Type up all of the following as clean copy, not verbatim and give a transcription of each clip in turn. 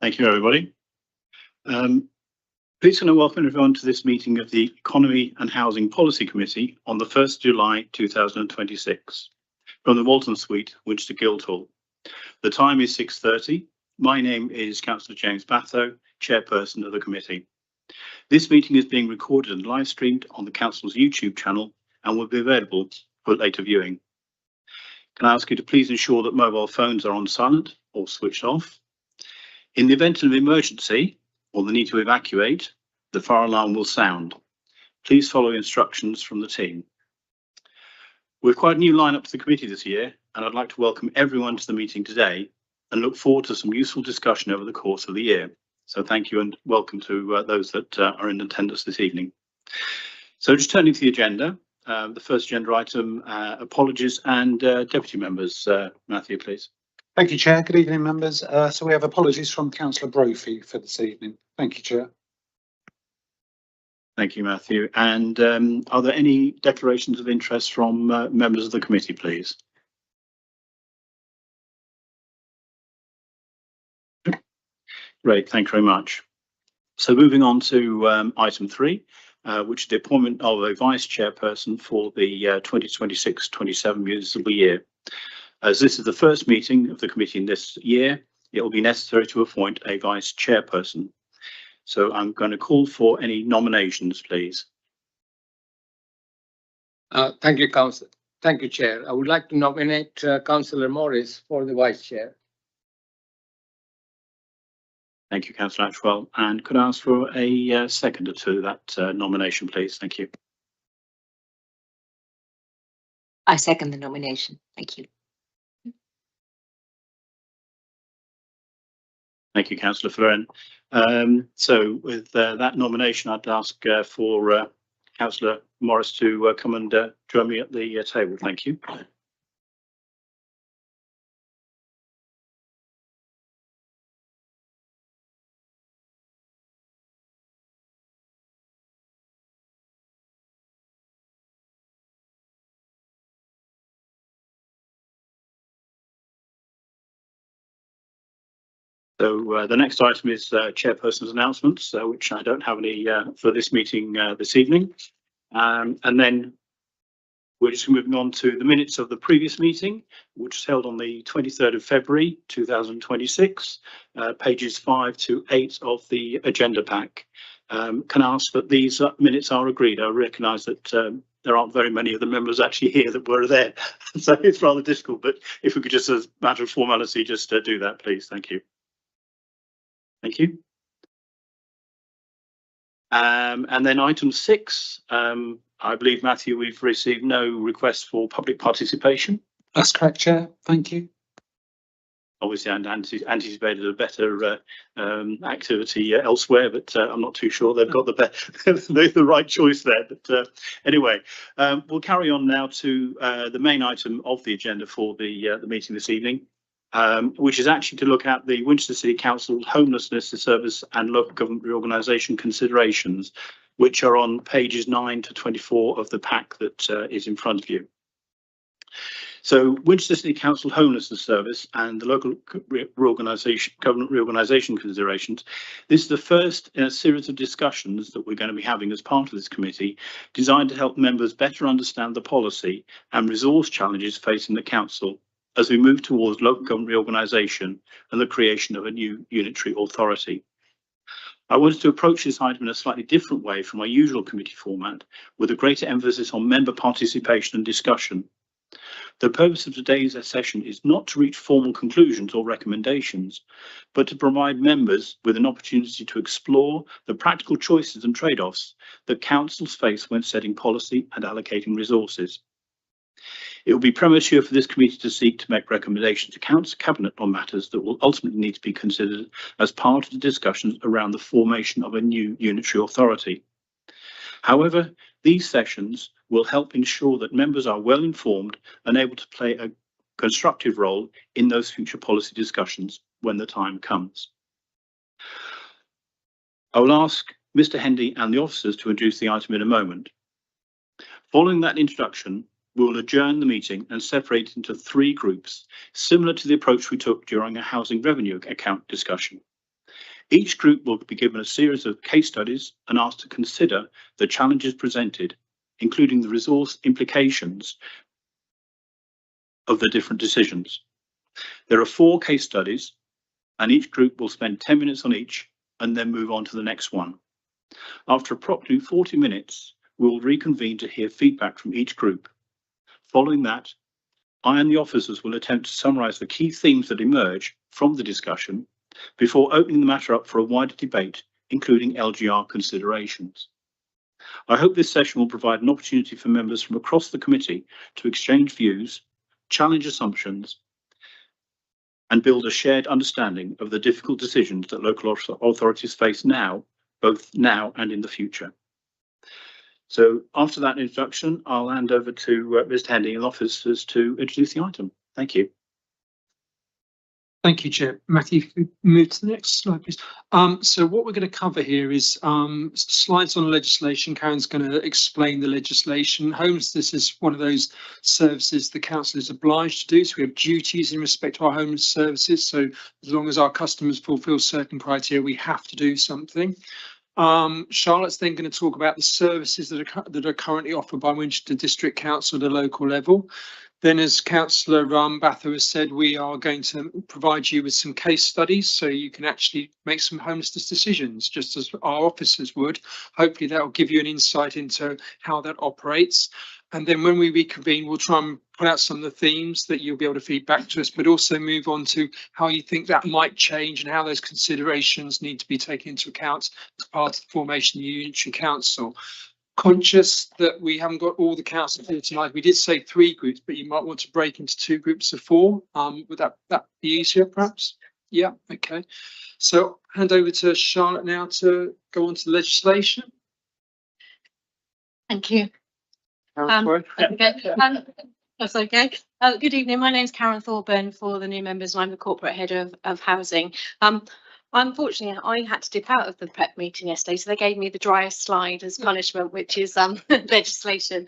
Thank you, everybody. Please can I welcome everyone to this meeting of the Economy and Housing Policy Committee on the 1st July 2026 from the Walton Suite, Winchester Guildhall. The time is 6:30. My name is Councillor James Batho, Chairperson of the committee. This meeting is being recorded and live streamed on the Council's YouTube channel and will be available for later viewing. Can I ask you to please ensure that mobile phones are on silent or switched off? In the event of an emergency or the need to evacuate, the fire alarm will sound. Please follow instructions from the team. We've quite a new lineup to the committee this year, and I'd like to welcome everyone to the meeting today and look forward to some useful discussion over the course of the year. So thank you and welcome to those that are in attendance this evening. So just turning to the agenda, the first agenda item, apologies and deputy members. Matthew, please. Thank you, Chair. Good evening, members. So we have apologies from Councillor Brophy for this evening. Thank you, Chair. Thank you, Matthew. And are there any declarations of interest from members of the committee, please? Great, thank you very much. So moving on to item 3, which is the appointment of a vice chairperson for the 2026-27 municipal year. As this is the first meeting of the committee in this year, it will be necessary to appoint a vice chairperson. So I'm going to call for any nominations, please. Thank you, Councillor. Thank you, Chair. I would like to nominate Councillor Morris for the vice chair. Thank you, Councillor Atchwell. And could I ask for a seconder to that nomination, please? Thank you. I second the nomination. Thank you. Thank you, Councillor Ferren. So with that nomination, I'd ask for Councillor Morris to come and join me at the table. Thank you. So the next item is chairperson's announcements, which I don't have any for this meeting this evening. And then we're just moving on to the minutes of the previous meeting, which was held on the 23rd of February 2026, pages 5 to 8 of the agenda pack. Can I ask that these minutes are agreed? I recognise that there aren't very many of the members actually here that were there, so it's rather difficult, but if we could just, as a matter of formality, just do that, please. Thank you. Thank you. And then item 6, I believe, Matthew, we've received no requests for public participation. That's correct, Chair. Thank you. Obviously, I anticipated a better activity elsewhere, but I'm not too sure they've got the right choice there. But anyway, we'll carry on now to the main item of the agenda for the meeting this evening. Which is actually to look at the Winchester City Council Homelessness Service and Local Government Reorganisation considerations, which are on pages 9 to 24 of the pack that is in front of you. So Winchester City Council Homelessness Service and the Local Government Reorganisation considerations. This is the first in a series of discussions that we're going to be having as part of this committee, designed to help members better understand the policy and resource challenges facing the council as we move towards local government reorganisation and the creation of a new unitary authority. I wanted to approach this item in a slightly different way from our usual committee format, with a greater emphasis on member participation and discussion. The purpose of today's session is not to reach formal conclusions or recommendations, but to provide members with an opportunity to explore the practical choices and trade-offs that councils face when setting policy and allocating resources. It will be premature for this committee to seek to make recommendations to Council Cabinet on matters that will ultimately need to be considered as part of the discussions around the formation of a new unitary authority. However, these sessions will help ensure that members are well informed and able to play a constructive role in those future policy discussions when the time comes. I will ask Mr. Hendy and the officers to introduce the item in a moment. Following that introduction, we will adjourn the meeting and separate into 3 groups, similar to the approach we took during a housing revenue account discussion. Each group will be given a series of case studies and asked to consider the challenges presented, including the resource implications of the different decisions. There are 4 case studies, and each group will spend 10 minutes on each and then move on to the next one. After approximately 40 minutes, we will reconvene to hear feedback from each group. Following that, I and the officers will attempt to summarise the key themes that emerge from the discussion before opening the matter up for a wider debate, including LGR considerations. I hope this session will provide an opportunity for members from across the committee to exchange views, challenge assumptions, and build a shared understanding of the difficult decisions that local authorities face now, both now and in the future. So after that introduction, I'll hand over to Mr. Hendy and officers to introduce the item. Thank you. Thank you, Chair. Matthew, if we move to the next slide, please. So what we're going to cover here is slides on legislation. Karen's going to explain the legislation. Homelessness is one of those services the council is obliged to do. So we have duties in respect to our homeless services. So as long as our customers fulfil certain criteria, we have to do something. Charlotte's then going to talk about the services that are currently offered by Winchester District Council at a local level. Then, as Councillor Batho has said, we are going to provide you with some case studies so you can actually make some homelessness decisions, just as our officers would. Hopefully that will give you an insight into how that operates. And then when we reconvene, we'll try and pull out some of the themes that you'll be able to feed back to us, but also move on to how you think that might change and how those considerations need to be taken into account as part of the formation of the Unitary Council. Conscious that we haven't got all the council here tonight. We did say 3 groups, but you might want to break into 2 groups of 4. Would that be easier, perhaps? Yeah, okay. So hand over to Charlotte now to go on to the legislation. Thank you. Karen, Okay. That's okay. Good evening. My name's Karen Thorburn for the new members, and I'm the corporate head of housing. Unfortunately, I had to dip out of the prep meeting yesterday, so they gave me the driest slide as punishment, which is legislation.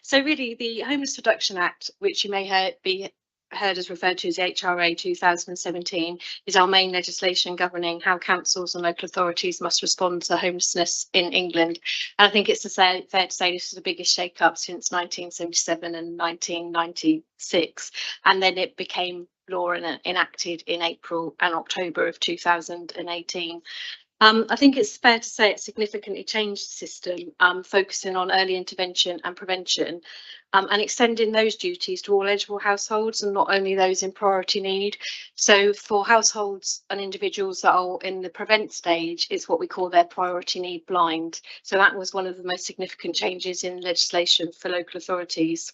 So really, the Homeless Reduction Act, which you may be heard as referred to as the HRA 2017, is our main legislation governing how councils and local authorities must respond to homelessness in England. And I think it's fair to say this is the biggest shake-up since 1977 and 1996, and then it became law and enacted in April and October of 2018. I think it's fair to say it significantly changed the system, focusing on early intervention and prevention, and extending those duties to all eligible households and not only those in priority need. So for households and individuals that are in the prevent stage, it's what we call their priority need blind. So that was one of the most significant changes in legislation for local authorities.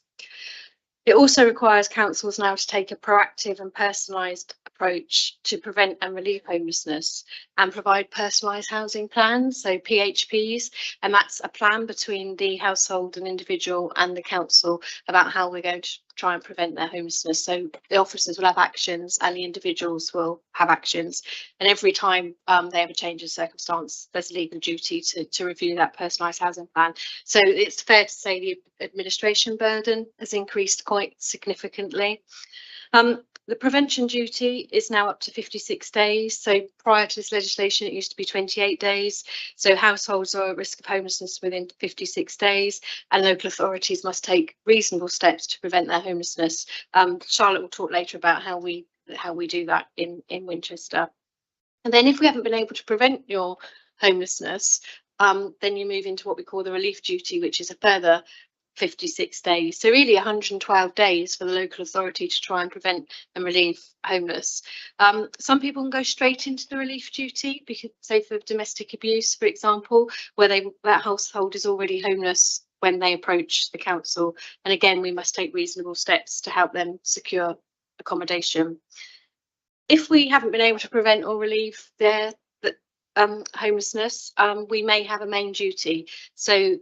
It also requires councils now to take a proactive and personalised approach to prevent and relieve homelessness and provide personalised housing plans, so PHPs, and that's a plan between the household and individual and the council about how we're going to try and prevent their homelessness. So the officers will have actions and the individuals will have actions, and every time they have a change in circumstance, there's a legal duty to review that personalised housing plan. So it's fair to say the administration burden has increased quite significantly. The prevention duty is now up to 56 days. So prior to this legislation, it used to be 28 days. So households are at risk of homelessness within 56 days, and local authorities must take reasonable steps to prevent their homelessness. Charlotte will talk later about how we do that in Winchester. And then if we haven't been able to prevent your homelessness, then you move into what we call the relief duty, which is a further 56 days. So really 112 days for the local authority to try and prevent and relieve homeless. Some people can go straight into the relief duty, because say for domestic abuse, for example, where that household is already homeless when they approach the council. And again, we must take reasonable steps to help them secure accommodation. If we haven't been able to prevent or relieve their homelessness, we may have a main duty. So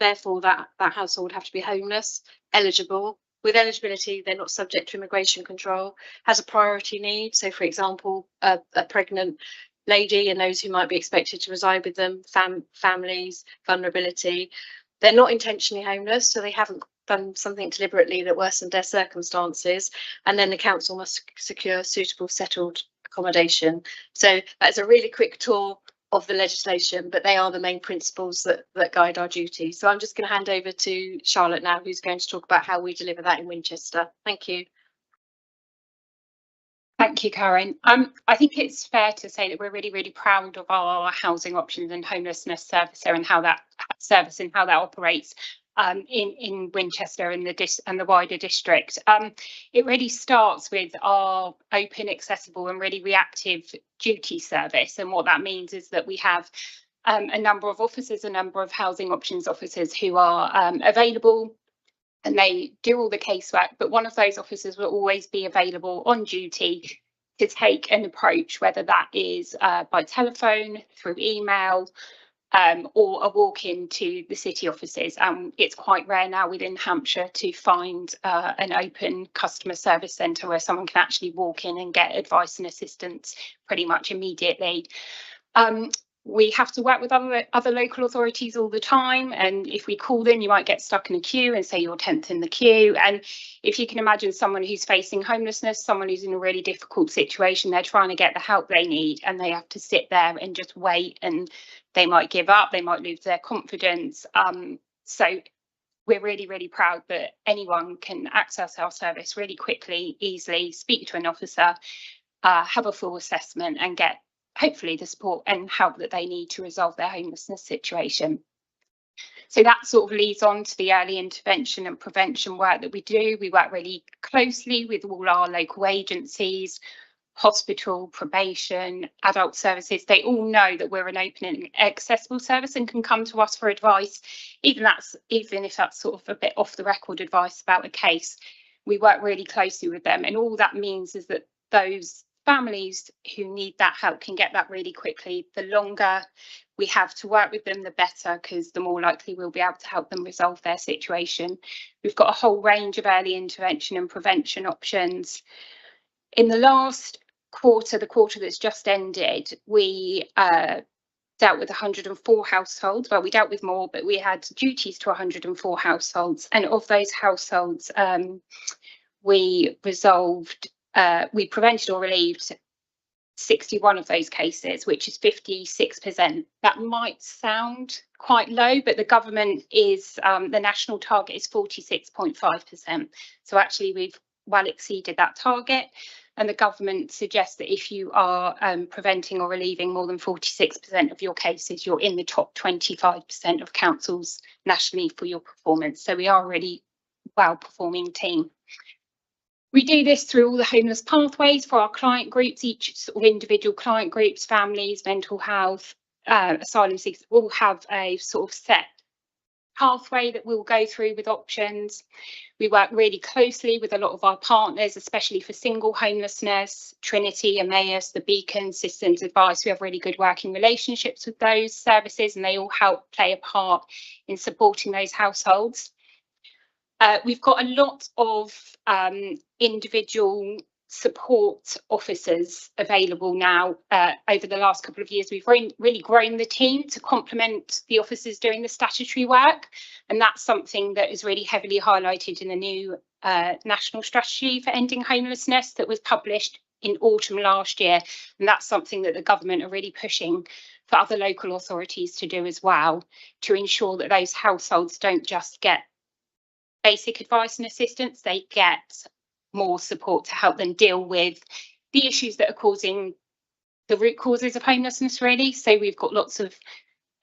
therefore that household would have to be homeless, eligible. With eligibility, they're not subject to immigration control, has a priority need. So for example, a pregnant lady and those who might be expected to reside with them, families, vulnerability. They're not intentionally homeless, so they haven't done something deliberately that worsened their circumstances. And then the council must secure suitable settled accommodation. So that's a really quick tour of the legislation, but they are the main principles that guide our duty. So I'm just going to hand over to Charlotte now, who's going to talk about how we deliver that in Winchester. Thank you. Thank you, Karen. I think it's fair to say that we're really, really proud of our housing options and homelessness service and how that operates in Winchester and the wider district. It really starts with our open, accessible and really reactive duty service. And what that means is that we have a number of officers, a number of housing options officers who are available, and they do all the casework, but one of those officers will always be available on duty to take an approach, whether that is by telephone, through email, or a walk into the city offices. It's quite rare now within Hampshire to find an open customer service centre where someone can actually walk in and get advice and assistance pretty much immediately. We have to work with other local authorities all the time, and if we call them, you might get stuck in a queue and say you're 10th in the queue. And if you can imagine someone who's facing homelessness, someone who's in a really difficult situation, they're trying to get the help they need and they have to sit there and just wait, and they might give up, they might lose their confidence. So we're really, really proud that anyone can access our service really quickly, easily, speak to an officer, have a full assessment and get hopefully the support and help that they need to resolve their homelessness situation. So that sort of leads on to the early intervention and prevention work that we do. We work really closely with all our local agencies, hospital, probation, adult services. They all know that we're an open and accessible service and can come to us for advice, even if that's sort of a bit off the record advice about a case. We work really closely with them, and all that means is that those families who need that help can get that really quickly. The longer we have to work with them, the better, because the more likely we'll be able to help them resolve their situation. We've got a whole range of early intervention and prevention options. In the last quarter, the quarter that's just ended, we dealt with 104 households. Well, we dealt with more, but we had duties to 104 households. And of those households, we prevented or relieved 61 of those cases, which is 56%. That might sound quite low, but the government is, the national target is 46.5%. So actually we've well exceeded that target. And the government suggests that if you are preventing or relieving more than 46% of your cases, you're in the top 25% of councils nationally for your performance. So we are a really well-performing team. We do this through all the homeless pathways for our client groups. Each sort of individual client groups, families, mental health, asylum seekers all have a sort of set pathway that we'll go through with options. We work really closely with a lot of our partners, especially for single homelessness, Trinity, Emmaus, the Beacon, Systems Advice. We have really good working relationships with those services, and they all help play a part in supporting those households. We've got a lot of individual support officers available now. Over the last couple of years, we've really grown the team to complement the officers doing the statutory work, and that's something that is really heavily highlighted in the new national strategy for ending homelessness that was published in autumn last year, and that's something that the government are really pushing for other local authorities to do as well, to ensure that those households don't just get basic advice and assistance, they get more support to help them deal with the issues that are causing the root causes of homelessness, really. So we've got lots of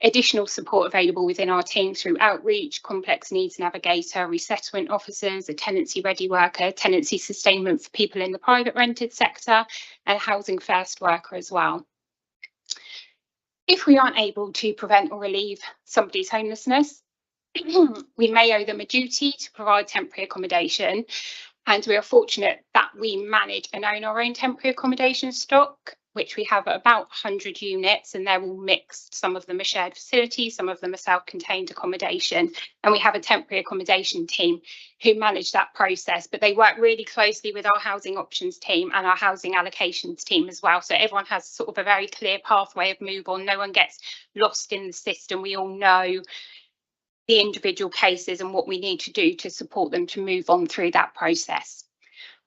additional support available within our team through outreach, complex needs navigator, resettlement officers, a tenancy ready worker, tenancy sustainment for people in the private rented sector, and housing first worker as well. If we aren't able to prevent or relieve somebody's homelessness, we may owe them a duty to provide temporary accommodation, and we are fortunate that we manage and own our own temporary accommodation stock, which we have about 100 units, and they're all mixed. Some of them are shared facilities, some of them are self-contained accommodation, and we have a temporary accommodation team who manage that process, but they work really closely with our housing options team and our housing allocations team as well. So everyone has sort of a very clear pathway of move on. No one gets lost in the system. We all know the individual cases and what we need to do to support them to move on through that process.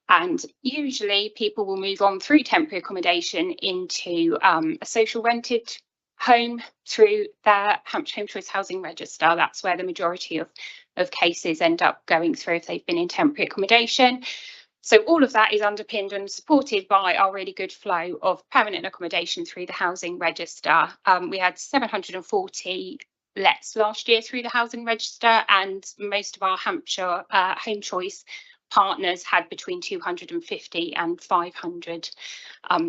And usually people will move on through temporary accommodation into a social rented home through their Hampshire Home Choice Housing Register. That's where the majority of cases end up going through if they've been in temporary accommodation. So all of that is underpinned and supported by our really good flow of permanent accommodation through the housing register. We had 740 lets last year through the housing register, and most of our Hampshire Home Choice partners had between 250 and 500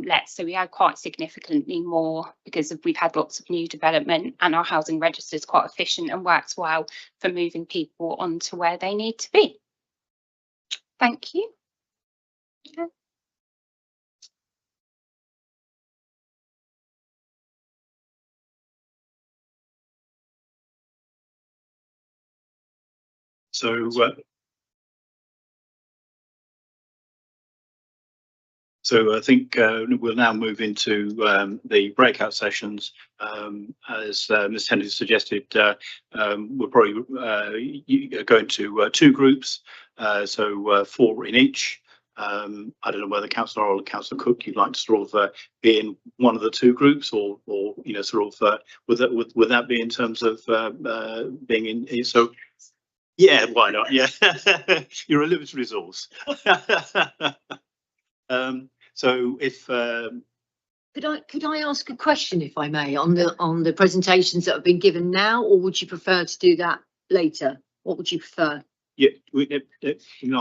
lets. So we had quite significantly more because we've had lots of new development, and our housing register is quite efficient and works well for moving people on to where they need to be. Thank you. So I think we'll now move into the breakout sessions. As Ms. Henry suggested, we're probably going to two groups, so 4 in each. I don't know whether Councillor Orwell or Councillor Cook, you'd like to sort of be in one of the two groups, or you know, sort of would that be in terms of being in? So yeah, why not? Yeah, you're a limited resource. So if Could I ask a question, if I may, on the presentations that have been given now, or would you prefer to do that later? What would you prefer? yeah,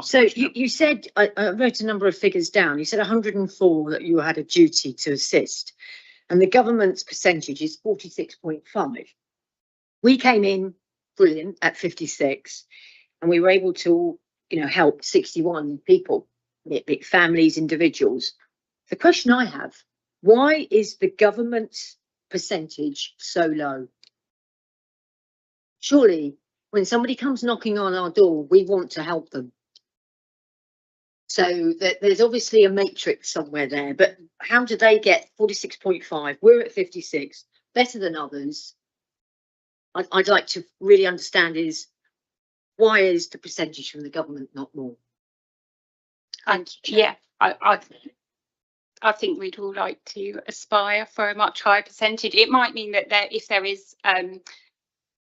So you said, I wrote a number of figures down. You said 104 that you had a duty to assist, and the government's percentage is 46.5. We came in brilliant at 56, and we were able to, you know, help 61 people, families, individuals. The question I have, why is the government's percentage so low? Surely, when somebody comes knocking on our door, we want to help them. So there's obviously a matrix somewhere there, but how do they get 46.5? We're at 56, better than others. I'd like to really understand is, why is the percentage from the government not more? And yeah, I think we'd all like to aspire for a much higher percentage. It might mean that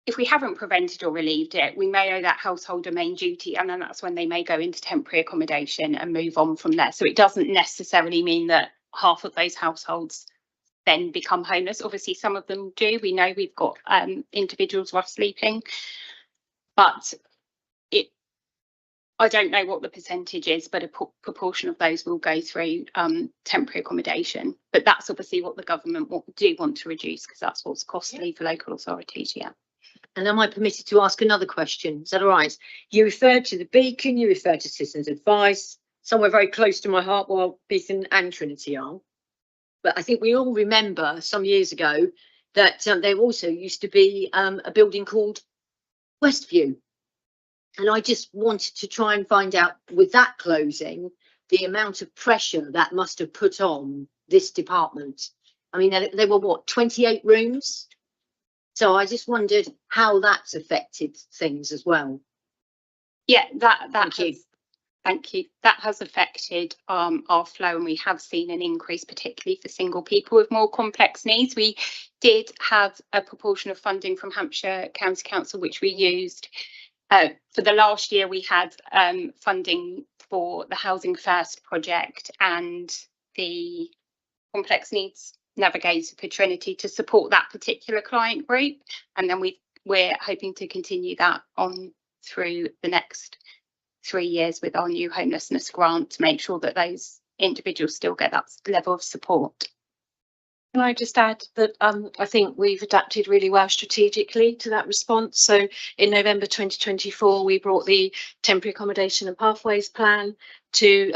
if we haven't prevented or relieved it, we may owe that household a main duty, and then that's when they may go into temporary accommodation and move on from there. So it doesn't necessarily mean that half of those households then become homeless. Obviously, some of them do. We know we've got individuals rough sleeping, but I don't know what the percentage is, but a proportion of those will go through temporary accommodation. But that's obviously what the government do want to reduce, because that's what's costly for local authorities. Yeah. And am I permitted to ask another question? Is that all right? You referred to the Beacon, you referred to Citizens Advice, somewhere very close to my heart, while Beacon and Trinity are. But I think we all remember some years ago that there also used to be a building called Westview. And I just wanted to try and find out, with that closing, the amount of pressure that must have put on this department. I mean, they were what, 28 rooms? So I just wondered how that's affected things as well. Yeah, thank you. That has affected our flow, and we have seen an increase, particularly for single people with more complex needs. We did have a proportion of funding from Hampshire County Council, which we used. For the last year, we had funding for the Housing First project and the Complex Needs Navigator for Trinity to support that particular client group. And then we're hoping to continue that on through the next 3 years with our new homelessness grant to make sure that those individuals still get that level of support. Can I just add that I think we've adapted really well strategically to that response. So in November 2024, we brought the Temporary Accommodation and Pathways Plan to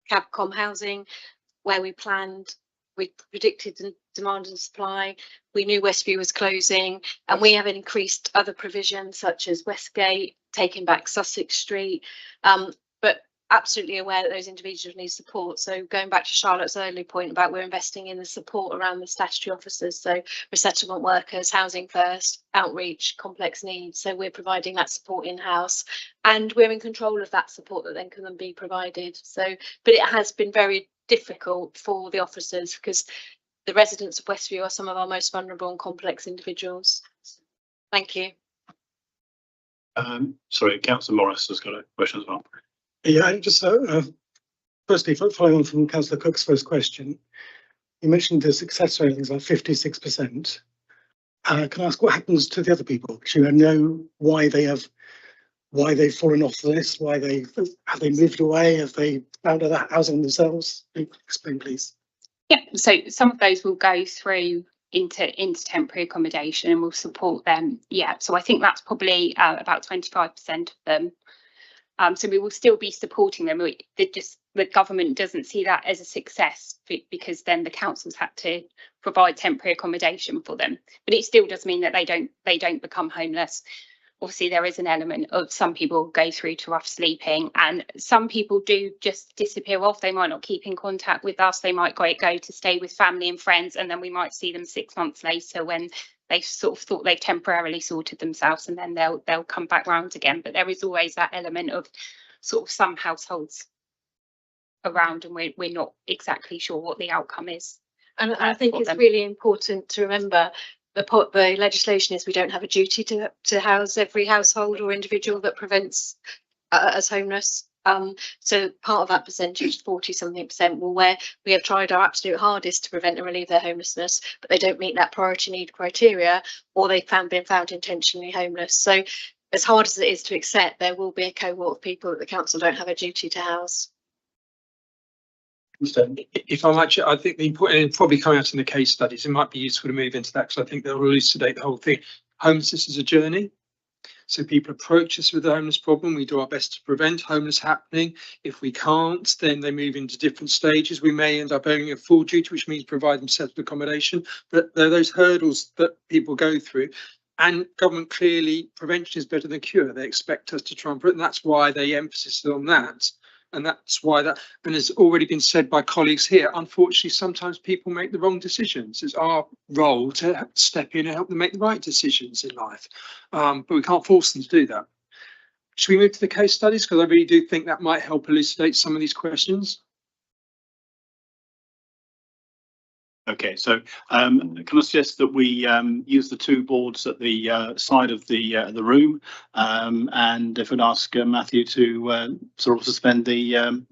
Capcom Housing, where we predicted the demand and supply. We knew Westview was closing, and we have increased other provisions such as Westgate, taking back Sussex Street. But absolutely aware that those individuals need support. So going back to Charlotte's earlier point about we're investing in the support around the statutory officers, so resettlement workers, housing first, outreach, complex needs. So we're providing that support in-house, and we're in control of that support that then can be provided. So, but it has been very difficult for the officers because the residents of Westview are some of our most vulnerable and complex individuals. Thank you. Sorry, Councillor Morris has got a question as well. Yeah, just firstly, following on from Councillor Cook's first question, you mentioned the success rate is like 56%. Can I ask what happens to the other people? Do you know why they've fallen off the list? Have they moved away? Have they found other housing themselves? Explain, please. Yeah, so some of those will go through into temporary accommodation and we'll support them. Yeah, so I think that's probably about 25% of them. So we will still be supporting them. The government doesn't see that as a success because then the councils had to provide temporary accommodation for them. But it still does mean that they don't become homeless. Obviously, there is an element of some people go through to rough sleeping, and some people do just disappear off. They might not keep in contact with us. They might go to stay with family and friends, and then we might see them 6 months later when they've sort of thought they've temporarily sorted themselves, and then they'll come back round again. But there is always that element of sort of some households around, and we're not exactly sure what the outcome is. And I think it's really important to remember the legislation is we don't have a duty to house every household or individual that prevents as homeless. So part of that percentage, 40-something%, where we have tried our absolute hardest to prevent and relieve their homelessness, but they don't meet that priority need criteria, or they've been found intentionally homeless. So as hard as it is to accept, there will be a cohort of people that the council don't have a duty to house. If I might, I think the important, probably coming out in the case studies, it might be useful to move into that because I think they'll elucidate the whole thing. Homelessness is a journey. So people approach us with the homeless problem. We do our best to prevent homeless happening. If we can't, then they move into different stages. We may end up owning a full duty, which means provide them settled accommodation. But there are those hurdles that people go through. And government clearly, prevention is better than cure. They expect us to try and prevent, and that's why they emphasize on that. And that's why that, and has already been said by colleagues here, unfortunately, sometimes people make the wrong decisions. It's our role to step in and help them make the right decisions in life. But we can't force them to do that. Should we move to the case studies? Because I really do think that might help elucidate some of these questions. Okay, so can I suggest that we use the two boards at the side of the room, and if I'd ask Matthew to sort of suspend the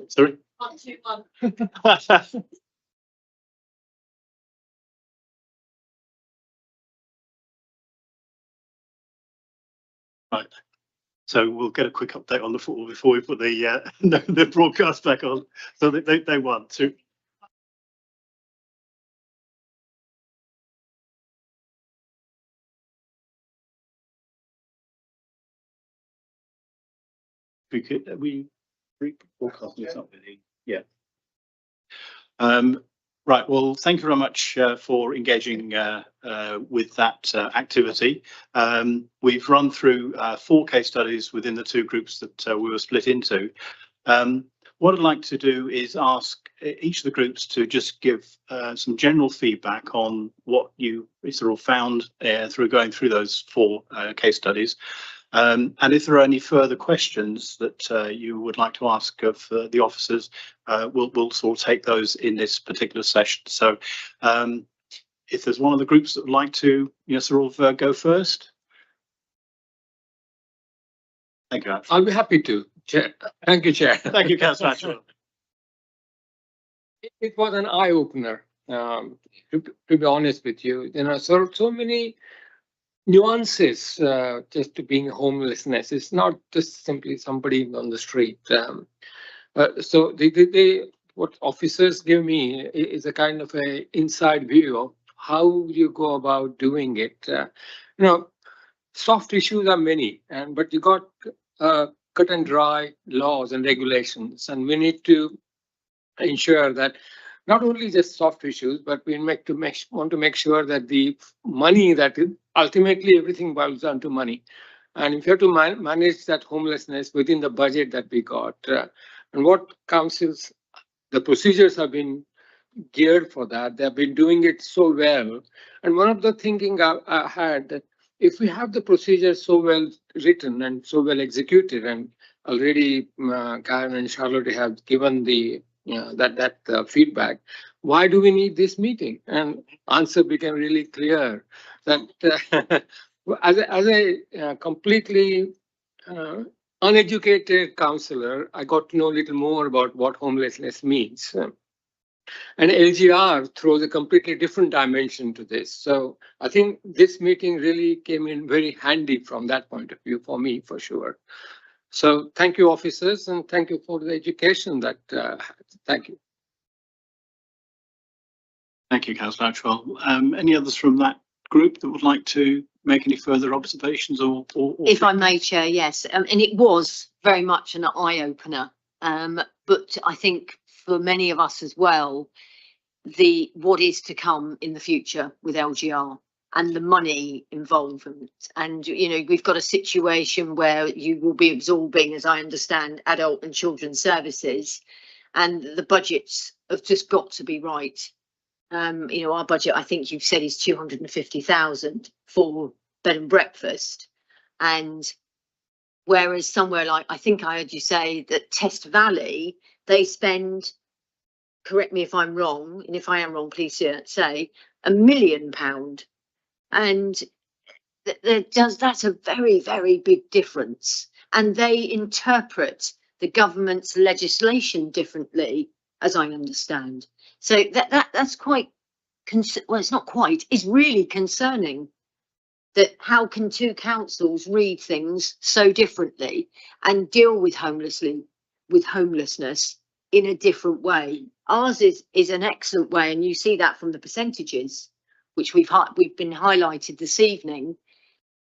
Sorry? 1, 2, 1. Right. So we'll get a quick update on the football before we put the the broadcast back on. So they won. So we broadcasting something. Yeah. Right. Well, thank you very much for engaging with that activity. We've run through 4 case studies within the 2 groups that we were split into. What I'd like to do is ask each of the groups to just give some general feedback on what you sort of found through going through those 4 case studies. And if there are any further questions that you would like to ask of the officers, we'll sort of take those in this particular session. So if there's one of the groups that would like to, sort of go first. Thank you. I'll be happy to, Chair. Thank you, Chair. Thank you, Councillor Atchell. It was an eye opener, to be honest with you. So many nuances just to being homelessness. It's not just simply somebody on the street. So what officers give me is a kind of a inside view of how you go about doing it. Soft issues are many, but you got cut and dry laws and regulations, and we need to ensure that not only just soft issues, but we want to make sure that the money that ultimately everything boils down to money. And if you have to manage that homelessness within the budget that we got, and what councils, the procedures have been geared for that. They've been doing it so well. And one of the thinking I had that if we have the procedures so well written and so well executed, and already Karen and Charlotte have given the that feedback, why do we need this meeting? And answer became really clear that as a completely uneducated councillor, I got to know a little more about what homelessness means. And LGR throws a completely different dimension to this. So I think this meeting really came in very handy from that point of view for me, for sure. So thank you, officers, and thank you for the education that, thank you. Thank you, Councillor Atchell. Any others from that group that would like to make any further observations or If I may, Chair, yes. And it was very much an eye-opener. But I think for many of us as well, what is to come in the future with LGR and the money involvement. And, we've got a situation where you will be absorbing, as I understand, adult and children's services, and the budgets have just got to be right. Our budget, I think you've said, is 250,000 for bed and breakfast. And whereas somewhere like, I think I heard you say that Test Valley, they spend, correct me if I'm wrong, and if I am wrong, please say, £1 million. And that's a very, very big difference. And they interpret the government's legislation differently, as I understand. So that's quite, well, it's not quite, it's really concerning that how can 2 councils read things so differently and deal with homelessness in a different way. Ours is an excellent way, and you see that from the percentages, which we've been highlighted this evening.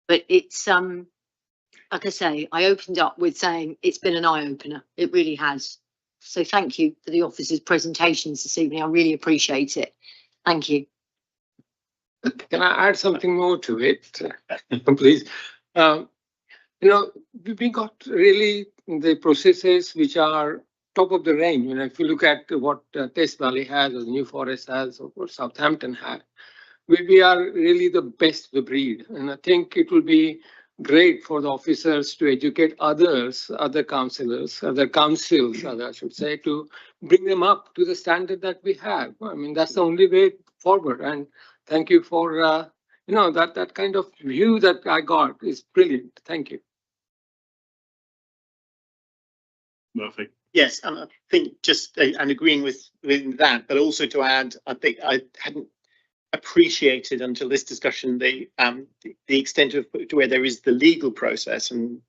But it's like I say, I opened up with saying it's been an eye-opener. It really has. So thank you for the officers' presentations this evening. I really appreciate it. Thank you. Can I add something more to it, please? We got really the processes which are top of the range. If you look at what Test Valley has, or New Forest has, or what Southampton has, we are really the best of the breed. And I think it will be great for the officers to educate other councils, I should say, to bring them up to the standard that we have. I mean, that's the only way forward. And thank you for, that kind of view that I got is brilliant. Thank you. Perfect. Yes, and I think just and agreeing with that, but also to add, I think I hadn't appreciated until this discussion the extent of where there is the legal process and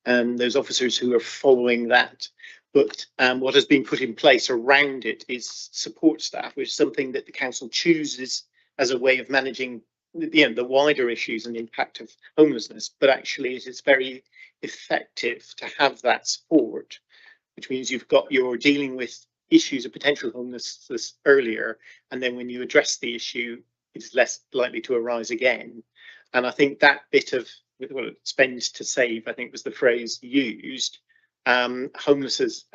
those officers who are following that. But what has been put in place around it is support staff, which is something that the council chooses as a way of managing the wider issues and impact of homelessness. But actually, it is very effective to have that support, which means you're dealing with issues of potential homelessness earlier, and then when you address the issue, it's less likely to arise again. And I think that bit of spend to save, I think was the phrase used. Homelessness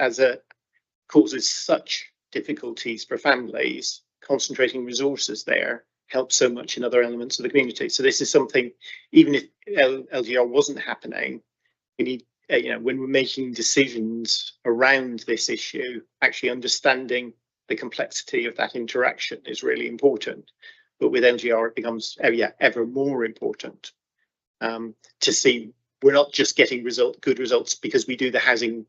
causes such difficulties for families. Concentrating resources there helps so much in other elements of the community. So this is something, even if LGR wasn't happening, we need, when we're making decisions around this issue, actually understanding the complexity of that interaction is really important. But with LGR, it becomes ever more important to see we're not just getting good results because we do the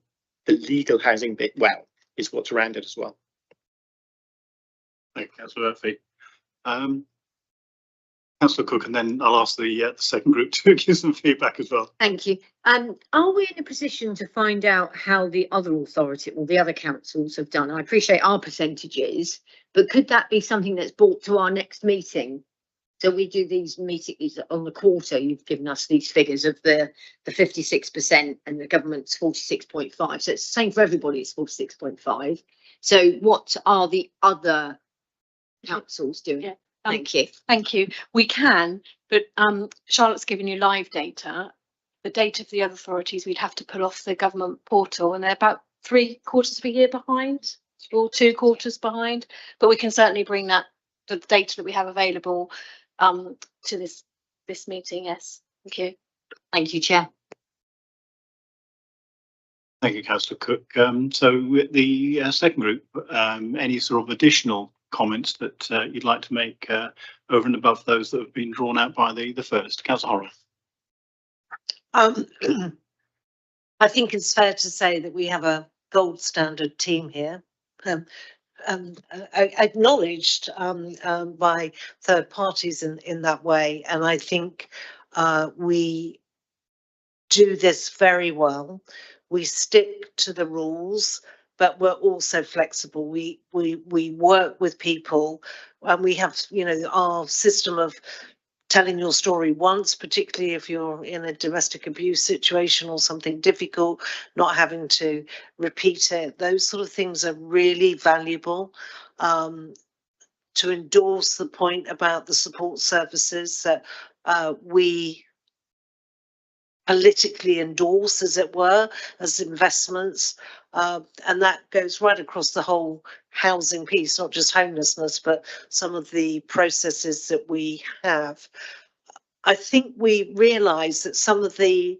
legal housing bit well, is what's around it as well. Thank you, Councillor Murphy. Councillor Cook, and then I'll ask the second group to give some feedback as well. Thank you. Are we in a position to find out how the other authority or the other councils have done? I appreciate our percentages, but could that be something that's brought to our next meeting? So we do these meetings on the quarter. You've given us these figures of the 56% and the government's 46.5. So it's the same for everybody. It's 46.5. So what are the other councils doing? Yeah. Thank you. Thank you. We can, but Charlotte's given you live data. The data for the other authorities we'd have to pull off the government portal, and they're about 3/4 of a year behind, or 2 quarters behind. But we can certainly bring the data that we have available to this meeting. Yes. Thank you. Thank you, Chair. Thank you, Councillor Cook. So with the second group, any sort of additional comments that you'd like to make over and above those that have been drawn out by the first? Councillor Horror. I think it's fair to say that we have a gold standard team here, acknowledged by third parties in that way, and I think we do this very well. We stick to the rules, but we're also flexible. We work with people, and we have, our system of telling your story once, particularly if you're in a domestic abuse situation or something difficult, not having to repeat it. Those sort of things are really valuable. To endorse the point about the support services that we politically endorse, as it were, as investments, and that goes right across the whole housing piece, not just homelessness, but some of the processes that we have. I think we realise that some of the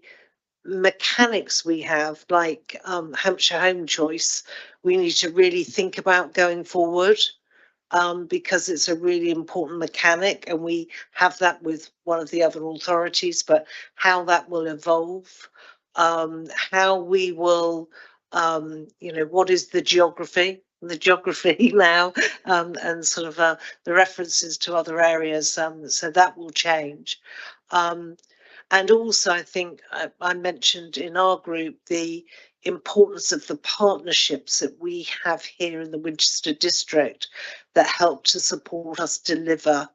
mechanics we have, like Hampshire Home Choice, we need to really think about going forward. Because it's a really important mechanic, and we have that with one of the other authorities, but how that will evolve, how we will, what is the geography now, and sort of the references to other areas, so that will change. And also, I think I mentioned in our group the importance of the partnerships that we have here in the Winchester district that help to support us deliver,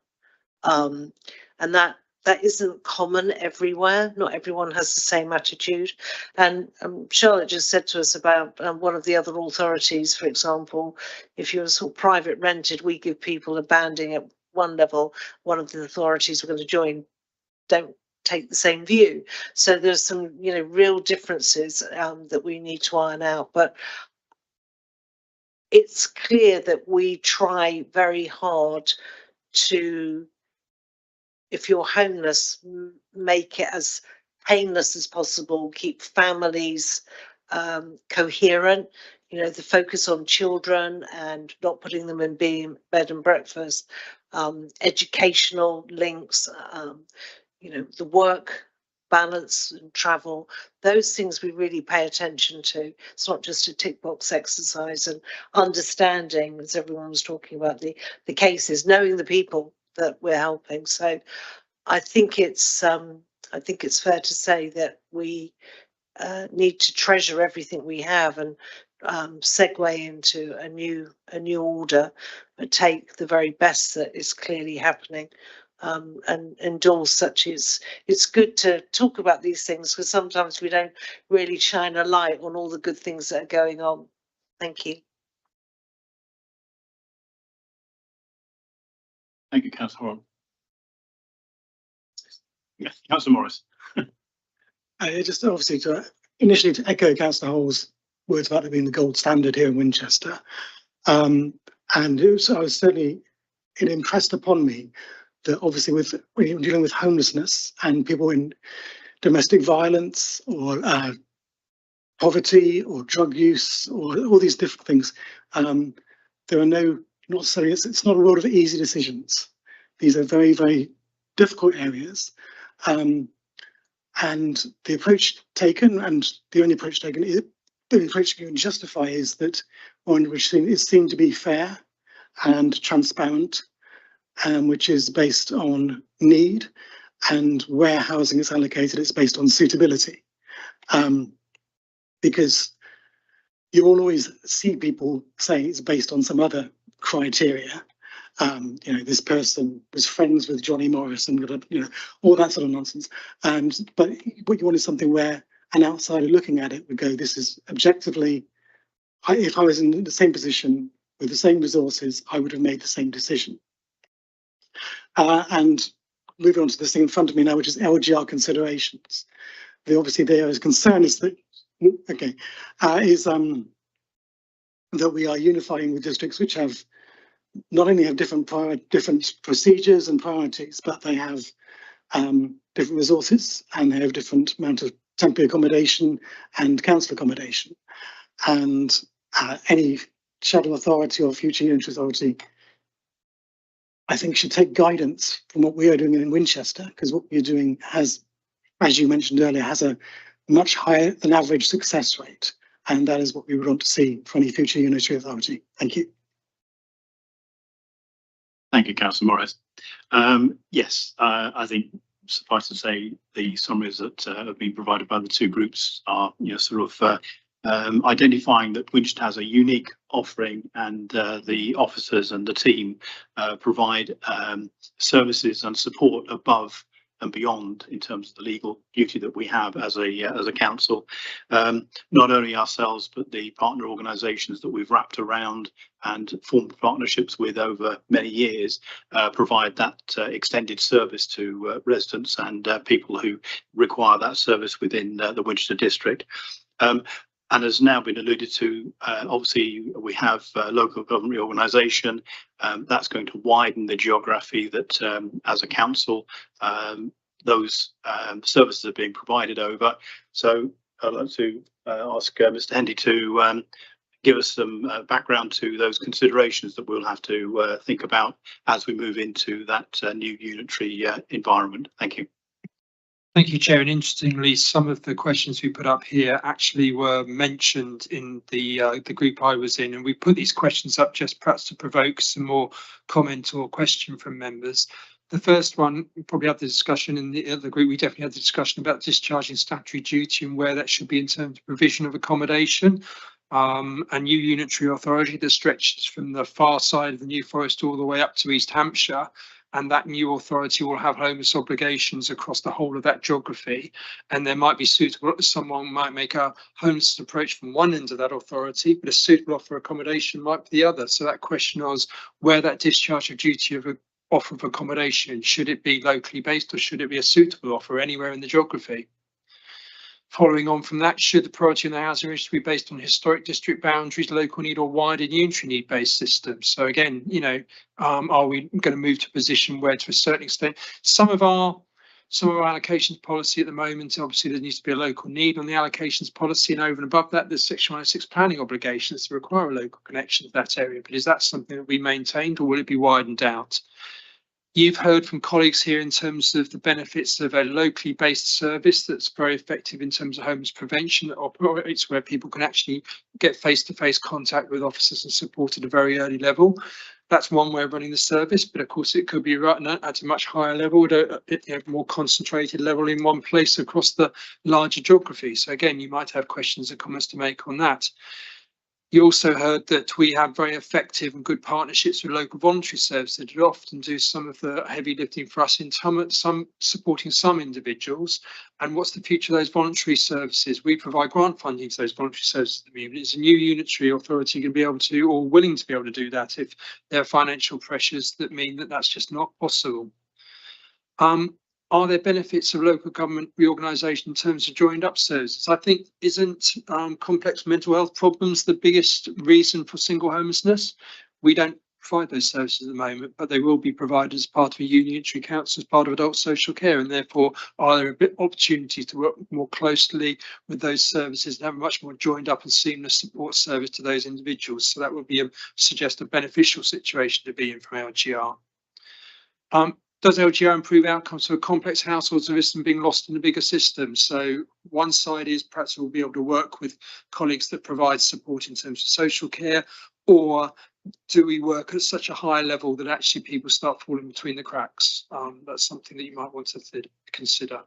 and that isn't common everywhere. Not everyone has the same attitude. And Charlotte just said to us about one of the other authorities, for example, if you're sort of private rented, we give people a banding at one level. One of the authorities we're going to join don't take the same view. So there's some, real differences that we need to iron out. But it's clear that we try very hard to, if you're homeless, make it as painless as possible, keep families coherent, the focus on children and not putting them in bed and breakfast, educational links, the work balance and travel, those things we really pay attention to. It's not just a tick box exercise, and understanding, as everyone was talking about, the cases, knowing the people that we're helping. So I think it's fair to say that we need to treasure everything we have and segue into a new order, but take the very best that is clearly happening, and endorse such as it's good to talk about these things, because sometimes we don't really shine a light on all the good things that are going on. Thank you. Thank you, Councillor Horn. Yes, Councillor Morris. Just obviously initially to echo Councillor Hall's words about it being the gold standard here in Winchester. And it impressed upon me that obviously when you're dealing with homelessness and people in domestic violence or poverty or drug use or all these different things, there are it's not a world of easy decisions. These are very, very difficult areas. And the approach taken, and the only approach taken, the approach you can justify is that one which is seen to be fair and transparent, which is based on need, and where housing is allocated, it's based on suitability. Because you will always see people say it's based on some other criteria. This person was friends with Johnny Morris and all that sort of nonsense. But what you want is something where an outsider looking at it would go, this is objectively, if I was in the same position with the same resources, I would have made the same decision. And moving on to this thing in front of me now, which is LGR considerations. Obviously their concern is that, that we are unifying with districts which have not only have different procedures and priorities, but they have different resources, and they have different amount of temporary accommodation and council accommodation. And any shadow authority or future unitary authority, I think, should take guidance from what we are doing in Winchester, because what we're doing has, as you mentioned earlier, has a much higher than average success rate. And that is what we would want to see for any future unitary authority. Thank you. Thank you, Councillor Morris. Yes, I think suffice to say the summaries that have been provided by the two groups are identifying that Winchester has a unique offering, and the officers and the team provide services and support above and beyond in terms of the legal duty that we have as a council. Not only ourselves, but the partner organisations that we've wrapped around and formed partnerships with over many years provide that extended service to residents and people who require that service within the Winchester district. And as now been alluded to, obviously we have local government reorganisation. That's going to widen the geography that as a council, those services are being provided over. So I'd like to ask Mr. Hendy to give us some background to those considerations that we'll have to think about as we move into that new unitary environment. Thank you. Thank you, Chair. And interestingly, some of the questions we put up here actually were mentioned in the group I was in, and we put these questions up just perhaps to provoke some more comment or question from members. The first one, we probably had the discussion in the other group. We definitely had the discussion about discharging statutory duty and where that should be in terms of provision of accommodation. A new unitary authority that stretches from the far side of the New Forest all the way up to East Hampshire. And that new authority will have homeless obligations across the whole of that geography. And there might be suitable, someone might make a homeless approach from one end of that authority, but a suitable offer accommodation might be the other. So that question was where that discharge of duty of offer of accommodation, should it be locally based or should it be a suitable offer anywhere in the geography? Following on from that, should the priority in the housing register be based on historic district boundaries, local need, or wider unitary need based systems? So again, are we going to move to a position where, to a certain extent, some of our allocations policy at the moment, obviously there needs to be a local need on the allocations policy, and over and above that, there's Section 106 planning obligations to require a local connection to that area. But is that something that we maintained, or will it be widened out? You've heard from colleagues here in terms of the benefits of a locally based service that's very effective in terms of homeless prevention, that operates where people can actually get face-to-face contact with officers and support at a very early level. That's one way of running the service, but of course it could be run at a much higher level, at a more concentrated level in one place across the larger geography. So again, you might have questions and comments to make on that. You also heard that we have very effective and good partnerships with local voluntary services that often do some of the heavy lifting for us in some supporting some individuals. And what's the future of those voluntary services? We provide grant funding to those voluntary services at the moment. Is a new unitary authority going to be able to, or willing to be able to do that if there are financial pressures that mean that that's just not possible? Are there benefits of local government reorganisation in terms of joined up services? I think isn't complex mental health problems the biggest reason for single homelessness? We don't provide those services at the moment, but they will be provided as part of a unitary council as part of adult social care, and therefore are there a bit opportunities to work more closely with those services and have a much more joined up and seamless support service to those individuals. So that would be suggest a beneficial situation to be in from LGR. Does LGR improve outcomes for complex households of risk and being lost in the bigger system? So one side is perhaps we'll be able to work with colleagues that provide support in terms of social care, or do we work at such a high level that actually people start falling between the cracks? That's something that you might want to consider.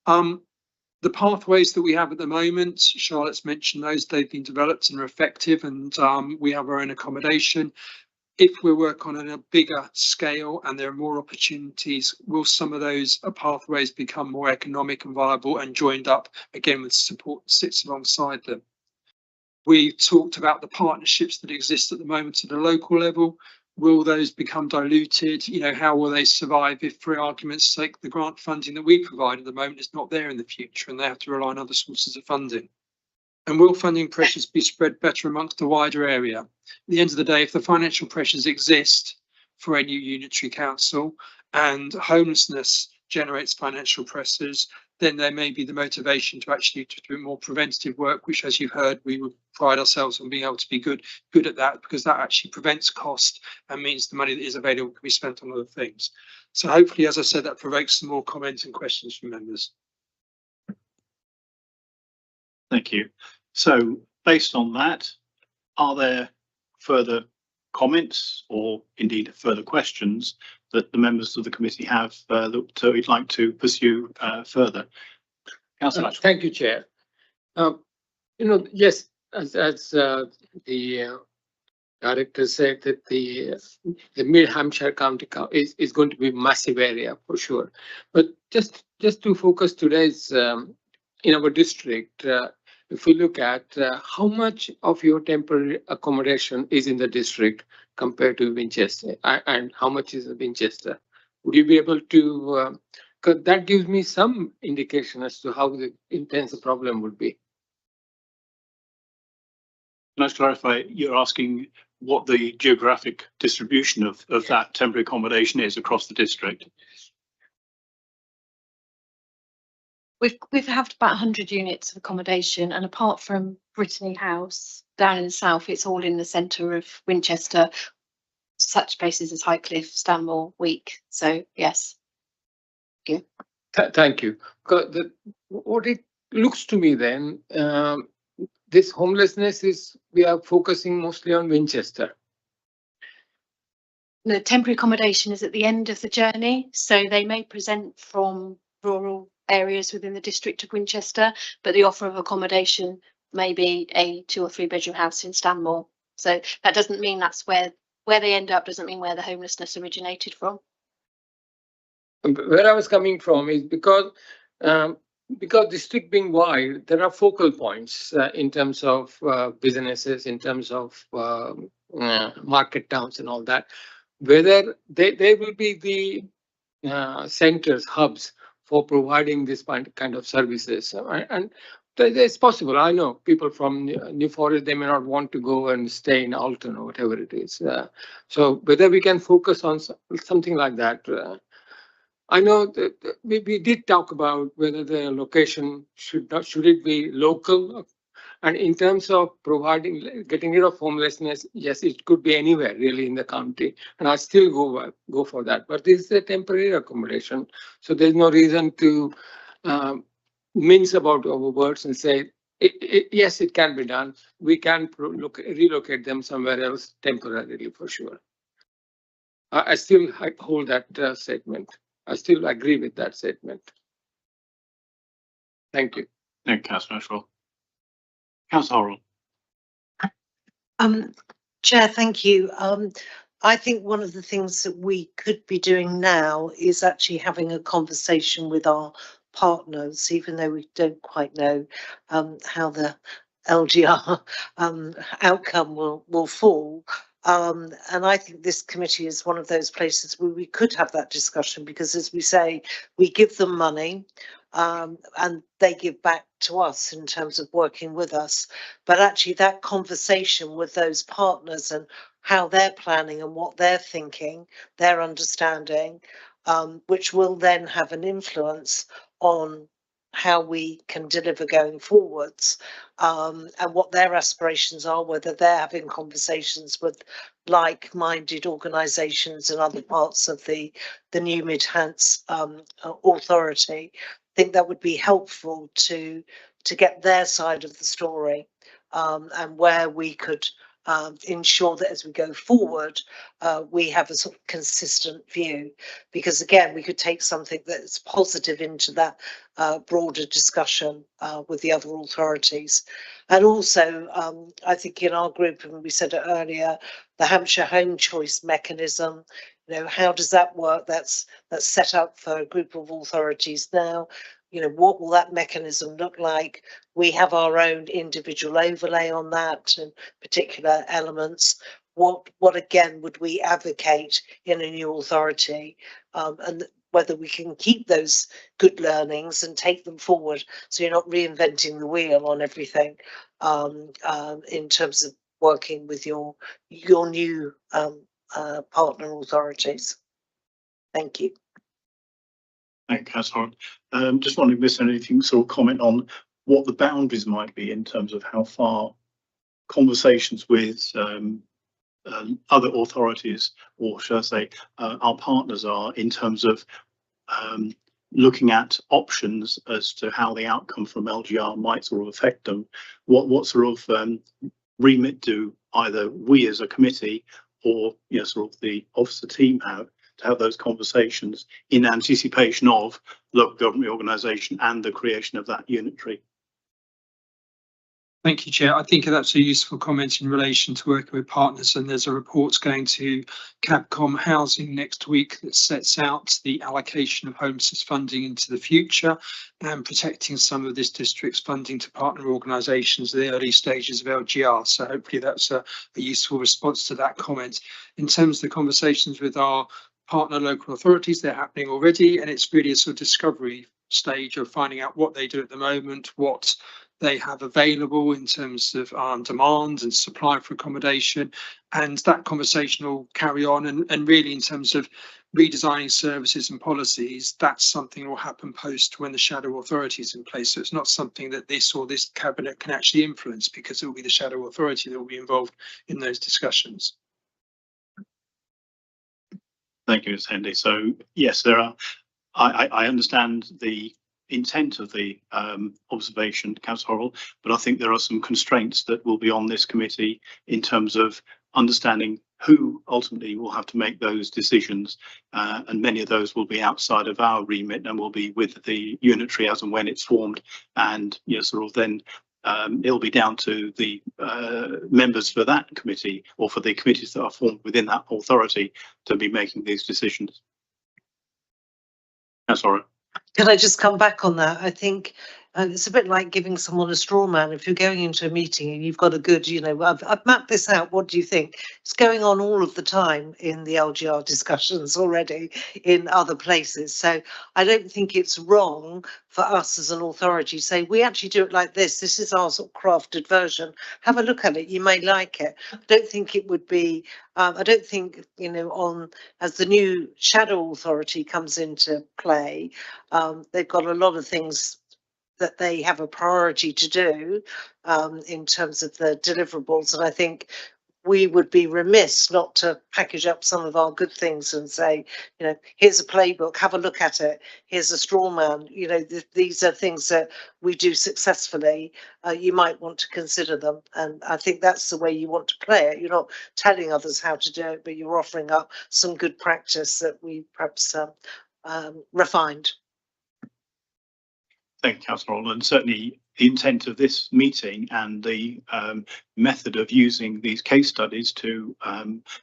The pathways that we have at the moment, Charlotte's mentioned those, they've been developed and are effective, and we have our own accommodation. If we work on a bigger scale and there are more opportunities, will some of those pathways become more economic and viable and joined up again with support that sits alongside them? We talked about the partnerships that exist at the moment at a local level. Will those become diluted? You know, how will they survive if, for argument's sake, the grant funding that we provide at the moment is not there in the future and they have to rely on other sources of funding? And will funding pressures be spread better amongst a wider area? At the end of the day, if the financial pressures exist for a new unitary council and homelessness generates financial pressures, then there may be the motivation to actually do more preventative work, which, as you've heard, we would pride ourselves on being able to be good at that, because that actually prevents cost and means the money that is available can be spent on other things. So hopefully, as I said, that provokes some more comments and questions from members. Thank you. So based on that, are there further comments or indeed further questions that the members of the committee have that we'd like to pursue further? Councillor Ashworth. Thank you, Chair. Yes, as the director said, that the Mid Hampshire County is going to be a massive area for sure. But just to focus today's in our district, if we look at how much of your temporary accommodation is in the district compared to Winchester, and how much is in Winchester, would you be able to, because that gives me some indication as to how intense the problem would be. Can I clarify, you're asking what the geographic distribution of that temporary accommodation is across the district? We've had about 100 units of accommodation, and apart from Brittany House down in the south, it's all in the centre of Winchester, such places as Highcliffe, Stanmore, Week. So yes. Thank you. Thank you. What it looks to me then, this homelessness we are focusing mostly on Winchester. The temporary accommodation is at the end of the journey, so they may present from rural areas within the district of Winchester, but the offer of accommodation may be a 2 or 3 bedroom house in Stanmore. So that doesn't mean that's where they end up, doesn't mean where the homelessness originated from. Where I was coming from is because district being wide, there are focal points in terms of businesses, in terms of market towns and all that, whether they will be the centers, hubs for providing this kind of services. And it's possible. I know people from New Forest, they may not want to go and stay in Alton or whatever it is. So whether we can focus on something like that. I know that we did talk about whether the location should it be local And in terms of providing, getting rid of homelessness, yes, it could be anywhere really in the county, and I still go for that. But this is a temporary accommodation, so there's no reason to mince about our words and say yes, it can be done. We can relocate them somewhere else temporarily for sure. I still hold that statement. I still agree with that statement. Thank you. Thank you, Councillor Ashwell. Councillor Horrell. Chair, thank you. I think one of the things that we could be doing now is actually having a conversation with our partners, even though we don't quite know how the LGR outcome will fall. And I think this committee is one of those places where we could have that discussion, because as we say, we give them money and they give back to us in terms of working with us. But actually that conversation with those partners and how they're planning and what they're thinking, their understanding, which will then have an influence on how we can deliver going forwards, and what their aspirations are, whether they're having conversations with like-minded organisations in other parts of the new Mid Hants authority. I think that would be helpful to get their side of the story, and where we could ensure that as we go forward, we have a sort of consistent view, because again, we could take something that's positive into that broader discussion with the other authorities. And also, I think in our group, and we said it earlier, the Hampshire Home Choice mechanism, you know, how does that work? That's set up for a group of authorities now. You know, what will that mechanism look like? We have our own individual overlay on that and particular elements. What again would we advocate in a new authority, and whether we can keep those good learnings and take them forward, so you're not reinventing the wheel on everything, in terms of working with your new partner authorities. Thank you. Thank you, Councillor Horrell. Just wondering if there's anything sort of comment on what the boundaries might be in terms of how far conversations with other authorities, or should I say our partners, are in terms of looking at options as to how the outcome from LGR might sort of affect them. What sort of remit do either we as a committee or, you know, sort of the officer team have to have those conversations in anticipation of local government reorganisation and the creation of that unitary? Thank you, Chair. I think that's a useful comment in relation to working with partners, and there's a report going to Capcom Housing next week that sets out the allocation of homelessness funding into the future and protecting some of this district's funding to partner organisations in the early stages of LGR. So hopefully that's a useful response to that comment. In terms of the conversations with our partner local authorities, they're happening already, and it's really a sort of discovery stage of finding out what they do at the moment, what they have available in terms of demand and supply for accommodation, and that conversation will carry on. And really, in terms of redesigning services and policies, that's something that will happen post when the shadow authority is in place. So it's not something that this cabinet can actually influence, because it will be the shadow authority that will be involved in those discussions. Thank you, Ms. Hendy. So yes, there are. I understand the intent of the observation, Councillor Horrell, but I think there are some constraints that will be on this committee in terms of understanding who ultimately will have to make those decisions, and many of those will be outside of our remit and will be with the unitary as and when it's formed, and you know, sort of then it'll be down to the members for that committee, or for the committees that are formed within that authority, to be making these decisions. Sorry. Can I just come back on that? I think it's a bit like giving someone a straw man. If you're going into a meeting and you've got a good, you know, I've mapped this out, what do you think? It's going on all of the time in the LGR discussions already in other places. So I don't think it's wrong for us as an authority to say, we actually do it like this. This is our sort of crafted version. Have a look at it. You may like it. I don't think it would be, I don't think, you know, as the new shadow authority comes into play, they've got a lot of things that they have a priority to do in terms of the deliverables. And I think we would be remiss not to package up some of our good things and say, you know, here's a playbook, have a look at it. Here's a straw man. You know, these are things that we do successfully. You might want to consider them. And I think that's the way you want to play it. You're not telling others how to do it, but you're offering up some good practice that we perhaps refined. Thank you, Councillor Hall, and certainly the intent of this meeting and the method of using these case studies to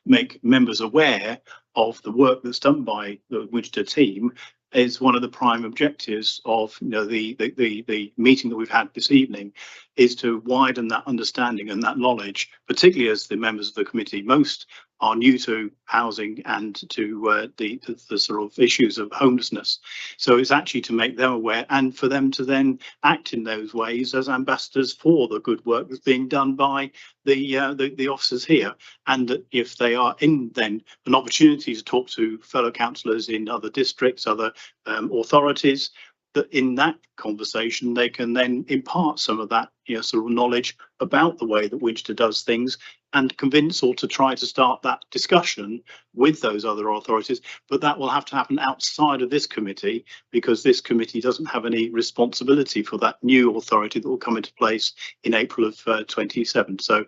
make members aware of the work that's done by the Winchester team is one of the prime objectives of the meeting that we've had this evening, is to widen that understanding and that knowledge, particularly as the members of the committee most are new to housing and to the sort of issues of homelessness. So it's actually to make them aware and for them to then act in those ways as ambassadors for the good work that's being done by the officers here. And that if they are in then an opportunity to talk to fellow councillors in other districts, other authorities, that in that conversation they can then impart some of that sort of knowledge about the way that Winchester does things and convince or to try to start that discussion with those other authorities. But that will have to happen outside of this committee, because this committee doesn't have any responsibility for that new authority that will come into place in April of 27. So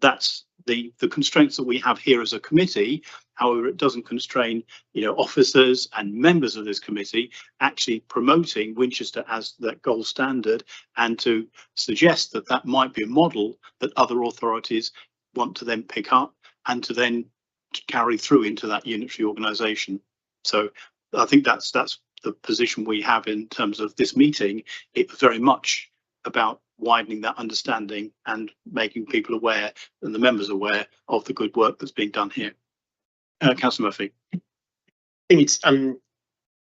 that's the constraints that we have here as a committee. However, it doesn't constrain, officers and members of this committee actually promoting Winchester as that gold standard, and to suggest that that might be a model that other authorities want to then pick up and to then carry through into that unitary organisation. So I think that's the position we have in terms of this meeting. It's very much about widening that understanding and making people aware and the members aware of the good work that's being done here. Councillor Murphy. I think it's going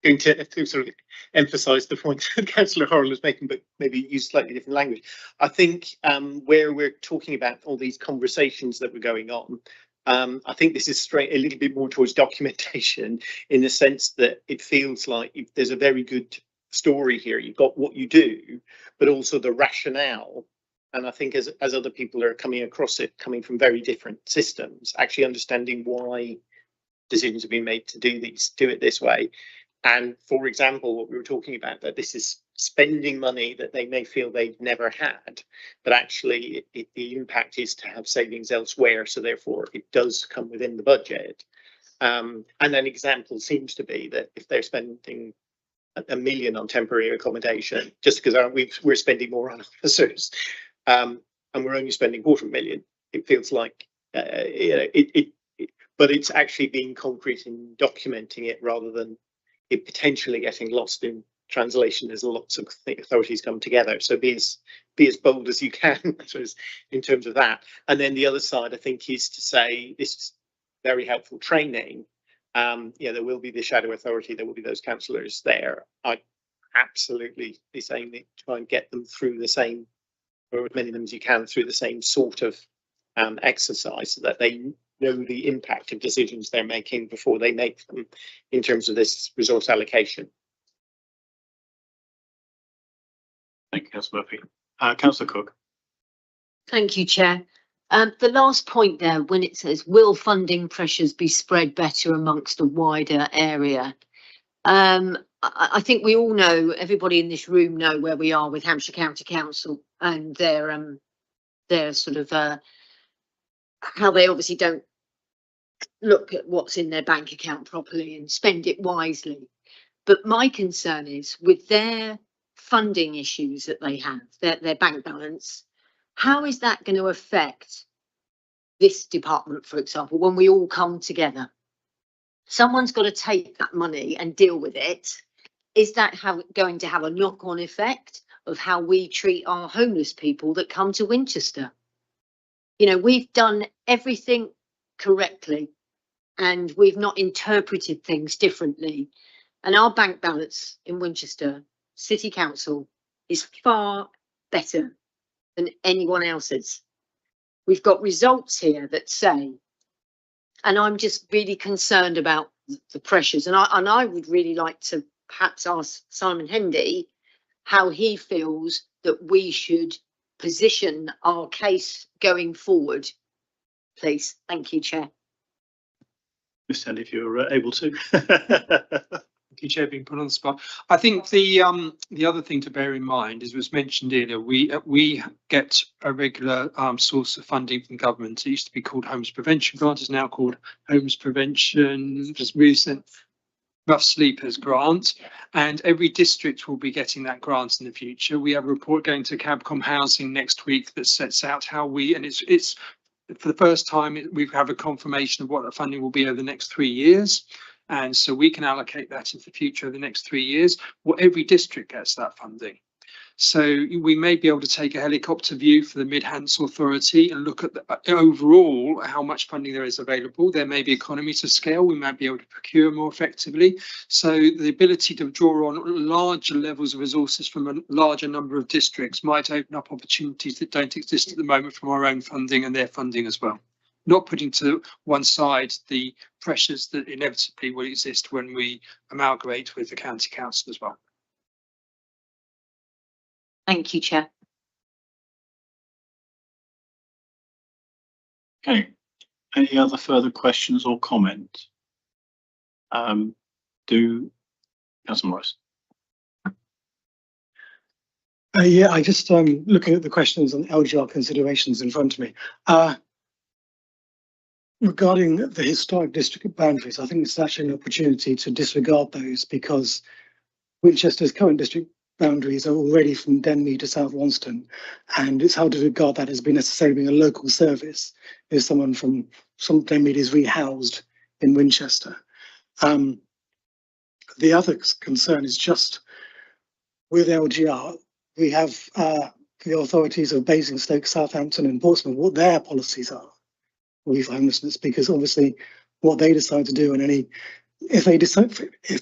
to sort of emphasise the point that Councillor Horrell was making, but maybe use slightly different language. I think where we're talking about all these conversations that were going on, I think this is straight a little bit more towards documentation, in the sense that it feels like if there's a very good story here, you've got what you do, but also the rationale. And I think as other people are coming across it, coming from very different systems, actually understanding why decisions have been made to do it this way. And for example, what we were talking about, that this is spending money that they may feel they've never had, but actually the impact is to have savings elsewhere. So therefore it does come within the budget. And an example seems to be that if they're spending $1 million on temporary accommodation, just because we're spending more on officers, and we're only spending $250,000, it feels like but it's actually being concrete in documenting it, rather than it potentially getting lost in translation as lots of authorities come together. So be as bold as you can, I suppose, in terms of that. And then the other side, I think, is to say this is very helpful training. There will be the shadow authority, there will be those councillors there. I'd absolutely be saying that try and get them through the same, or as many of them as you can, through the same sort of exercise, so that they know the impact of decisions they're making before they make them in terms of this resource allocation. Thank you, Councillor Murphy. Councillor Cook. Thank you, Chair. The last point there, when it says, will funding pressures be spread better amongst a wider area? I think we all know, everybody in this room know where we are with Hampshire County Council and their sort of how they obviously don't look at what's in their bank account properly and spend it wisely. But my concern is with their funding issues that they have, their bank balance, how is that going to affect this department, for example, when we all come together? Someone's got to take that money and deal with it. Is that going to have a knock-on effect of how we treat our homeless people that come to Winchester? We've done everything correctly and we've not interpreted things differently. And our bank balance in Winchester City Council is far better than anyone else's. We've got results here that say, and I'm just really concerned about the pressures, and I would really like to perhaps ask Simon Hendy how he feels that we should position our case going forward. Please, thank you, Chair. Mr. Henley, if you're able to. Thank you, Chair, being put on the spot. I think the other thing to bear in mind, as was mentioned earlier, we get a regular source of funding from government. It used to be called Homeless Prevention Grant, is now called Homeless Prevention, just recent Rough Sleepers Grant, and every district will be getting that grant in the future. We have a report going to Cabcom Housing next week that sets out how we, and it's for the first time we have a confirmation of what the funding will be over the next 3 years. And so we can allocate that into the future of the next 3 years. Well, every district gets that funding. So we may be able to take a helicopter view for the Mid-Hants Authority and look at the, overall how much funding there is available. There may be economies of scale. We might be able to procure more effectively. So the ability to draw on larger levels of resources from a larger number of districts might open up opportunities that don't exist at the moment from our own funding and their funding as well. Not putting to one side the pressures that inevitably will exist when we amalgamate with the county council as well. Thank you, Chair. Okay, any other further questions or comments? Councillor Morris. Yeah, I just looking at the questions on LGR considerations in front of me. Regarding the historic district boundaries, I think it's actually an opportunity to disregard those because Winchester's current district boundaries are already from Denmead to South Wonston, and it's hard to regard that as being necessarily being a local service if someone from Denmead is rehoused in Winchester. The other concern is just with LGR, we have the authorities of Basingstoke, Southampton and Portsmouth, what their policies are with homelessness, because obviously what they decide to do, and if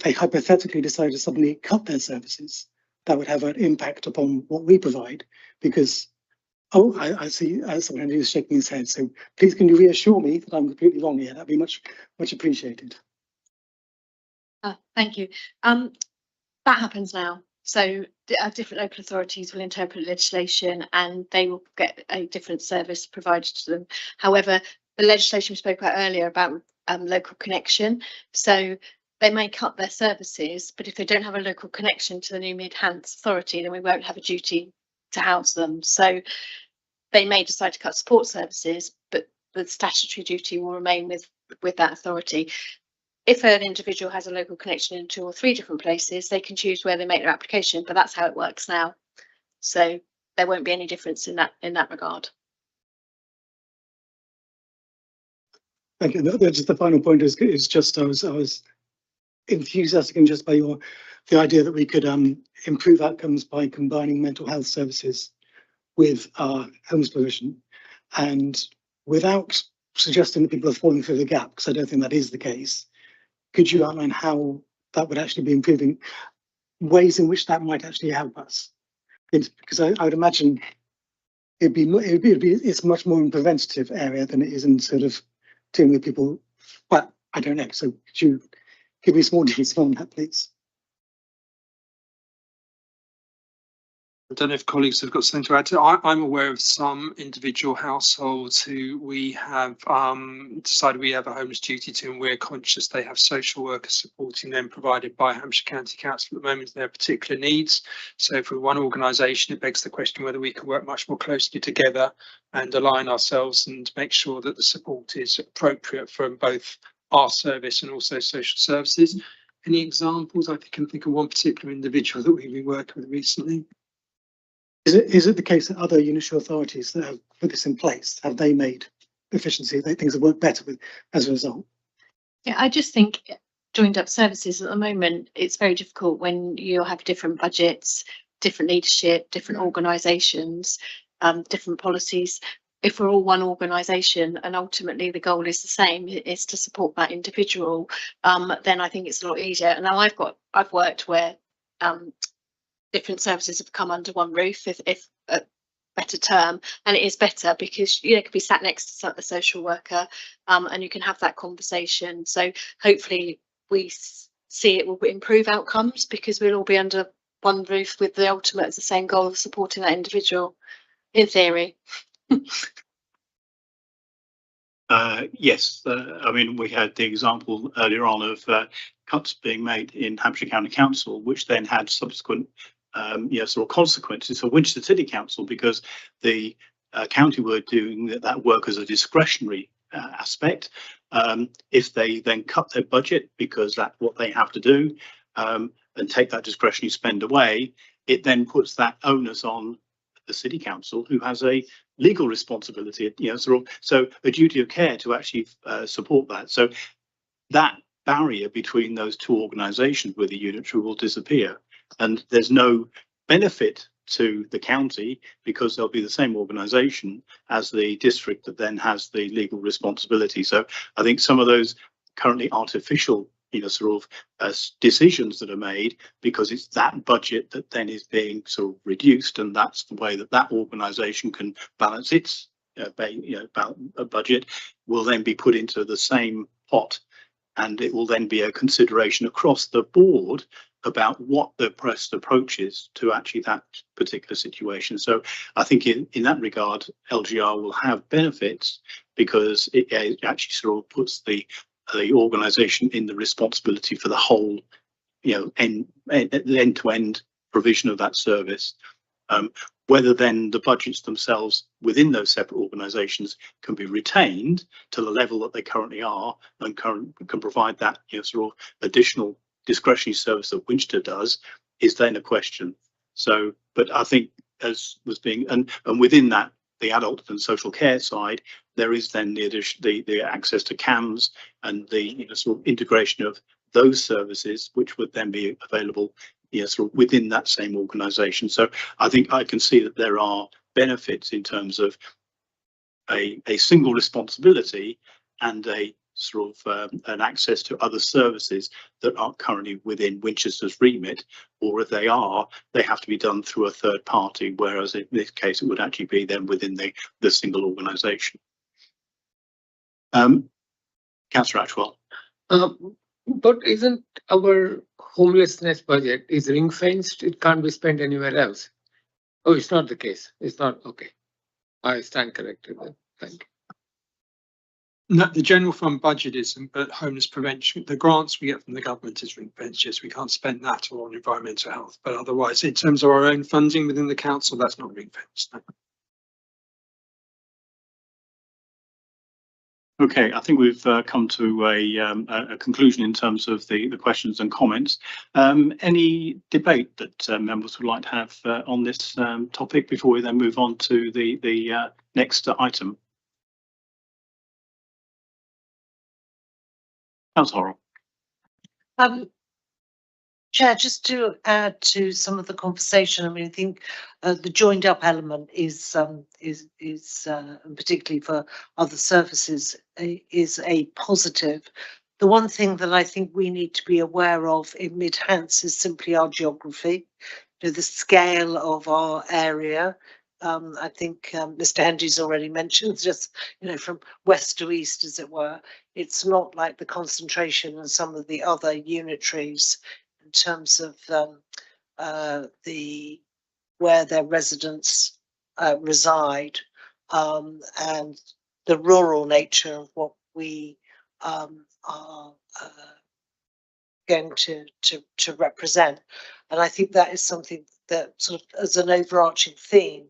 they hypothetically decide to suddenly cut their services, that would have an impact upon what we provide. Because I see someone who's shaking his head, so please can you reassure me that I'm completely wrong here? That'd be much appreciated. Thank you. That happens now. So different local authorities will interpret legislation and they will get a different service provided to them. However, the legislation we spoke about earlier about local connection, so they may cut their services, but if they don't have a local connection to the new Mid-Hants Authority, then we won't have a duty to house them. So they may decide to cut support services, but the statutory duty will remain with that authority. If an individual has a local connection in 2 or 3 different places, they can choose where they make their application, but that's how it works now. So there won't be any difference in that regard. Thank you. Just the final point is just I was enthusiastic and just by the idea that we could improve outcomes by combining mental health services with our homeless provision, and without suggesting that people are falling through the gap, because I don't think that is the case. Could you outline how that would actually be improving, ways in which that might actually help us? Because I would imagine it's much more in preventative area than it is in sort of dealing with people. Well, I don't know. So could you give me some more details on that, please? I don't know if colleagues have got something to add to. I'm aware of some individual households who we have decided we have a homeless duty to, and we're conscious they have social workers supporting them, provided by Hampshire County Council at the moment, their particular needs. So for one organisation, it begs the question whether we can work much more closely together and align ourselves and make sure that the support is appropriate from both our service and also social services. Any examples? I can think of one particular individual that we've been working with recently. Is it the case that other unitary authorities that have put this in place, have they made efficiency, things have worked better with as a result? Yeah, I just think joined up services at the moment, it's very difficult when you have different budgets, different leadership, different organisations, different policies. If we're all one organisation and ultimately the goal is the same, is to support that individual, then I think it's a lot easier. And now I've worked where different services have come under one roof, if a better term, and it is better because you could be sat next to a social worker and you can have that conversation. So hopefully we see it will improve outcomes because we'll all be under one roof with the ultimate as the same goal of supporting that individual, in theory. Yes, I mean, we had the example earlier on of cuts being made in Hampshire County Council, which then had subsequent sort of consequences for Winchester City Council, because the county were doing that work as a discretionary aspect. If they then cut their budget because that's what they have to do, and take that discretionary spend away, it then puts that onus on the city council, who has a legal responsibility, so a duty of care to actually support that. So that barrier between those two organisations with the unitary will disappear, and there's no benefit to the county because they'll be the same organisation as the district that then has the legal responsibility. So I think some of those currently artificial decisions that are made, because it's that budget that then is being sort of reduced, and that's the way that that organisation can balance its budget, will then be put into the same pot, and it will then be a consideration across the board about what the best approach is to actually that particular situation. So I think in that regard, LGR will have benefits, because it actually sort of puts the organisation in the responsibility for the whole, end-to-end provision of that service. Whether then the budgets themselves within those separate organisations can be retained to the level that they currently are, and can provide that sort of additional discretionary service that Winchester does, is then a question. So, but I think, as was being, and within that, the adult and social care side, there is then the access to CAMS and the sort of integration of those services, which would then be available sort of within that same organisation. So I think I can see that there are benefits in terms of a single responsibility and a sort of an access to other services that aren't currently within Winchester's remit, or if they are, they have to be done through a third party, whereas in this case it would actually be then within the single organisation. Councillor Atchwell. But isn't our homelessness budget is ring fenced? It can't be spent anywhere else. Oh, it's not the case. It's not. Okay. I stand corrected then. Thank you. No, the general fund budget isn't, but homeless prevention, the grants we get from the government is ring fenced. Yes, we can't spend that all on environmental health, but otherwise, in terms of our own funding within the council, that's not ring fenced. No. Okay, I think we've come to a conclusion in terms of the questions and comments. Any debate that members would like to have on this topic before we then move on to the next item? Councillor Horrell. Chair, just to add to some of the conversation, I mean, I think the joined up element is particularly for other services, is a positive. The one thing that I think we need to be aware of in Mid Hants is simply our geography, the scale of our area. I think Mr. Henry's already mentioned, just from west to east, as it were. It's not like the concentration in some of the other unitaries in terms of where their residents reside, and the rural nature of what we are going to represent. And I think that is something that sort of as an overarching theme,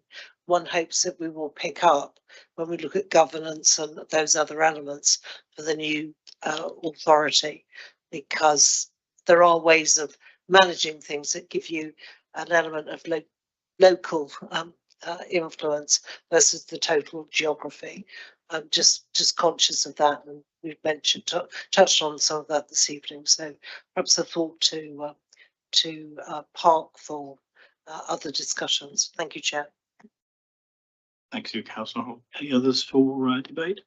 one hopes that we will pick up when we look at governance and those other elements for the new authority, because there are ways of managing things that give you an element of local influence versus the total geography. I'm just conscious of that, and we've touched on some of that this evening. So perhaps a thought to park for other discussions. Thank you, Chair. Thank you, Councillor Hall. Any others for debate?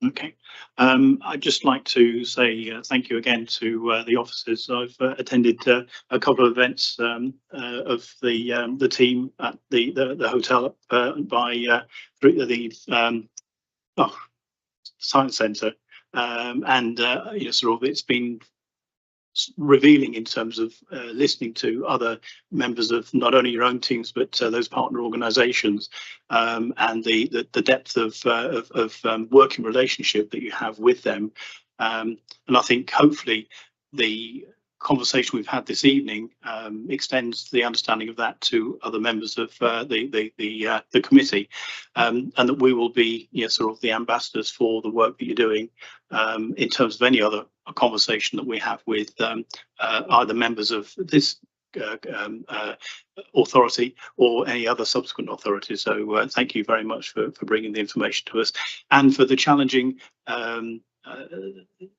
Okay. I'd just like to say thank you again to the officers. I've attended a couple of events of the team at the hotel by the Science Centre, and sort of it's been revealing in terms of listening to other members of not only your own teams but those partner organisations, and the depth of working relationship that you have with them. And I think hopefully the conversation we've had this evening extends the understanding of that to other members of the committee, and that we will be, you know, sort of the ambassadors for the work that you're doing in terms of any other conversation that we have with either members of this authority or any other subsequent authorities. So thank you very much for bringing the information to us, and for the challenging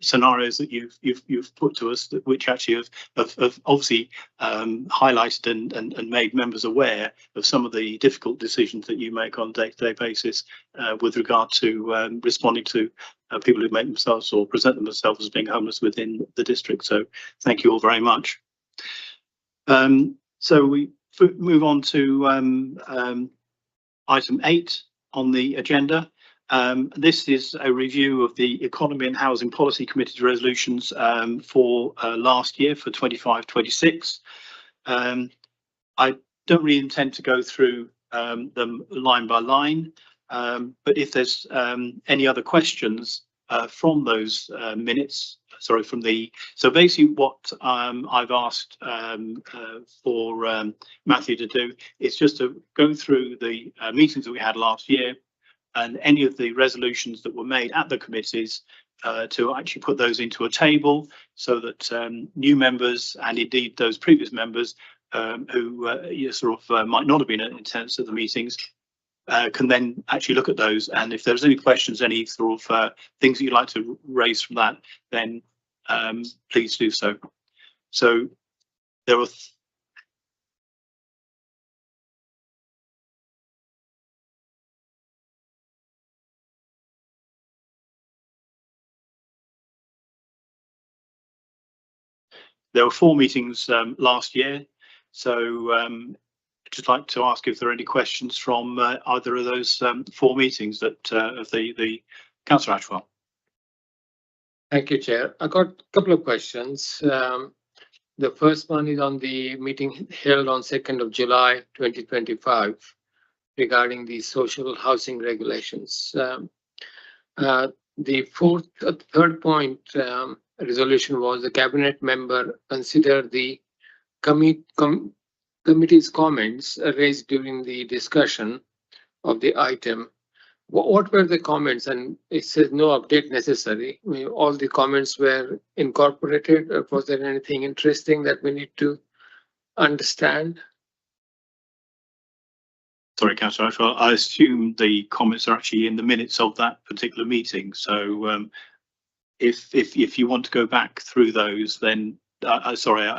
scenarios that you've put to us, which actually have obviously highlighted and made members aware of some of the difficult decisions that you make on a day-to-day basis with regard to responding to people who make themselves or present themselves as being homeless within the district. So thank you all very much. So we move on to item 8 on the agenda. This is a review of the Economy and Housing Policy Committee's resolutions for last year, for 25-26. I don't really intend to go through them line by line, but if there's any other questions from those minutes, sorry, from the, so basically what I've asked for Matthew to do is just to go through the meetings that we had last year, and any of the resolutions that were made at the committees, to actually put those into a table so that new members, and indeed those previous members who you sort of might not have been in attendance at the meetings, can then actually look at those. And if there's any questions, any sort of things that you'd like to raise from that, then please do so. So there were There were 4 meetings last year, so I'd just like to ask if there are any questions from either of those 4 meetings that of the Councillor Ashwell. Thank you, Chair. I got a couple of questions. The first one is on the meeting held on 2nd of July 2025 regarding the social housing regulations. The third point resolution was the cabinet member consider the committee's comments raised during the discussion of the item. What were the comments? And it says no update necessary. I mean, all the comments were incorporated. Or was there anything interesting that we need to understand? Sorry, Councillor Ashwell, I assume the comments are actually in the minutes of that particular meeting. So if you want to go back through those, then sorry,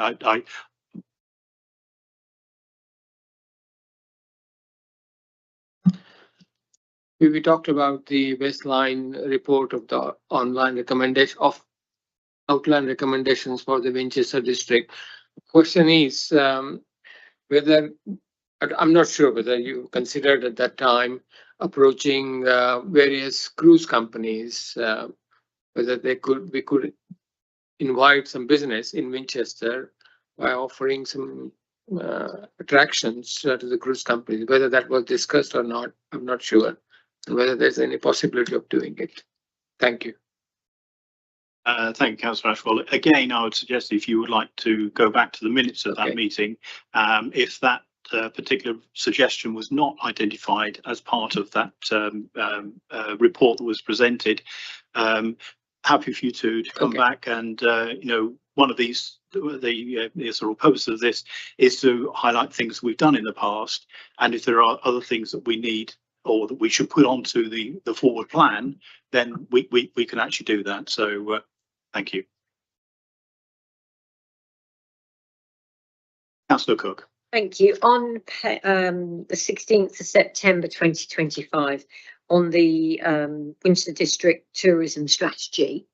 We talked about the baseline report of the online recommendation of outline recommendations for the Winchester district. Question is whether, I'm not sure whether you considered at that time approaching various cruise companies, whether we could invite some business in Winchester by offering some attractions to the cruise companies. Whether that was discussed or not, I'm not sure. Whether there's any possibility of doing it. Thank you. Thank you, Councillor Ashwell. Again, I would suggest if you would like to go back to the minutes of that meeting, if that particular suggestion was not identified as part of that report that was presented, happy for you to come back, and you know, one of these, the sort of purpose of this is to highlight things we've done in the past, and if there are other things that we need or that we should put onto the forward plan, then we can actually do that. So thank you. Councillor Cook. Thank you. On the 16th of September 2025, on the Winchester District Tourism Strategy,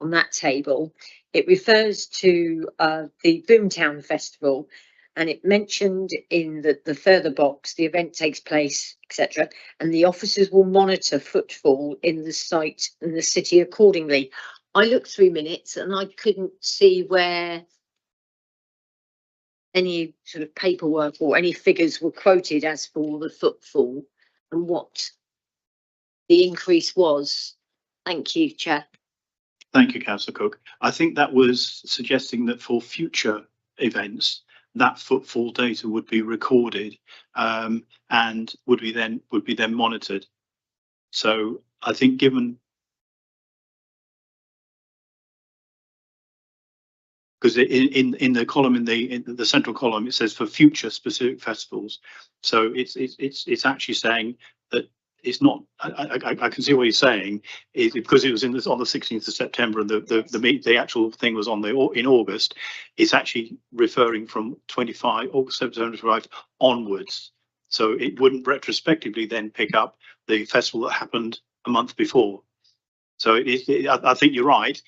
on that table, it refers to the Boomtown Festival, and it mentioned in the further box, the event takes place, etc., and the officers will monitor footfall in the site and the city accordingly. I looked through minutes and I couldn't see where any sort of paperwork or any figures were quoted as for the footfall and what the increase was. Thank you, Chair. Thank you, Councillor Cook. I think that was suggesting that for future events, that footfall data would be recorded and would be then monitored. So I think given, because in the column in the central column it says for future specific festivals, so it's actually saying that it's not. I can see what you're saying is because it was on the 16th of September and the actual thing was in August. It's actually referring from August 25 onwards, so it wouldn't retrospectively then pick up the festival that happened a month before. So I think you're right.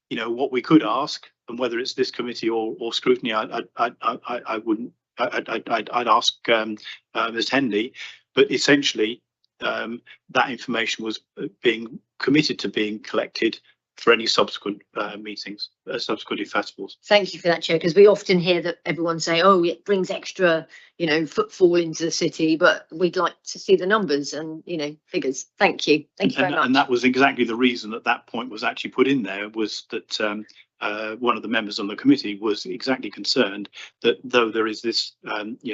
You know, what we could ask, and whether it's this committee or scrutiny, I'd ask Ms. Hendy, but essentially that information was being committed to being collected for any subsequent meetings, subsequent festivals. Thank you for that, Chair, because we often hear that everyone say, oh, it brings extra, you know, footfall into the city, but we'd like to see the numbers and, you know, figures. Thank you. Thank you very much. And that was exactly the reason that point was actually put in there, was that one of the members on the committee was exactly concerned that though there is this,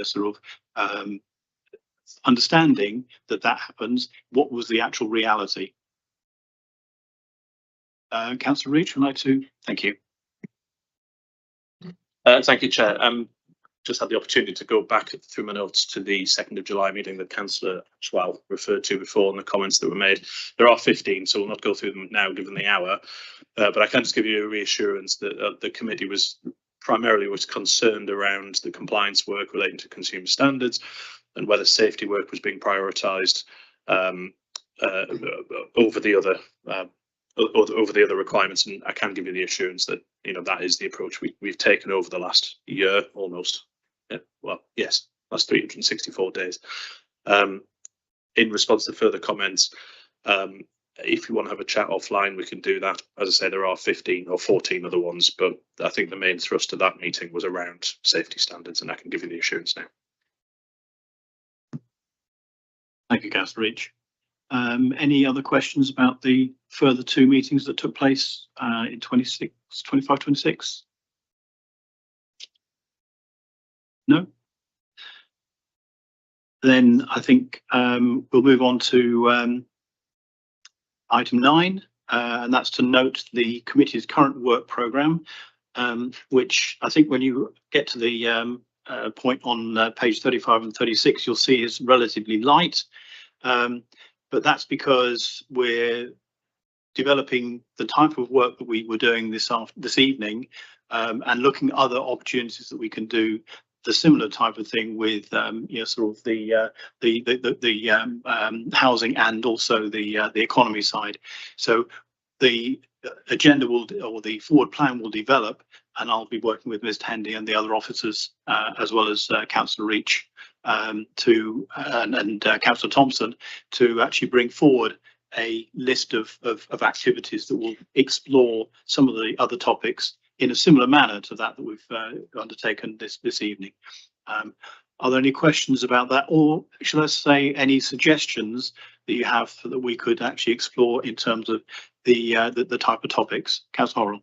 sort of understanding that happens, what was the actual reality? Councillor Reach, would like to? Thank you. Thank you, Chair. Just had the opportunity to go back through my notes to the 2nd of July meeting that Councillor Schwal referred to before and the comments that were made. There are 15, so we'll not go through them now given the hour, but I can just give you a reassurance that the committee was concerned around the compliance work relating to consumer standards and whether safety work was being prioritised over the other requirements, and I can give you the assurance that, you know, that is the approach we've taken over the last year almost. Last 364 days. In response to further comments, if you want to have a chat offline, we can do that. As I say, there are 15 or 14 other ones, but I think the main thrust of that meeting was around safety standards, and I can give you the assurance now. Thank you, Councillor Reach. Any other questions about the further two meetings that took place in 25, 26? No? Then I think we'll move on to item 9, and that's to note the committee's current work programme, which I think when you get to the point on page 35 and 36, you'll see is relatively light. But that's because we're developing the type of work that we were doing this evening, and looking at other opportunities that we can do the similar type of thing with sort of the housing and also the economy side. So the agenda or the forward plan will develop, and I'll be working with Ms. Hendy and the other officers as well as Councillor Reach and Councillor Thompson to actually bring forward a list of activities that will explore some of the other topics in a similar manner to that we've undertaken this evening. Are there any questions about that, or should I say any suggestions that you have that we could actually explore in terms of the type of topics? Councillor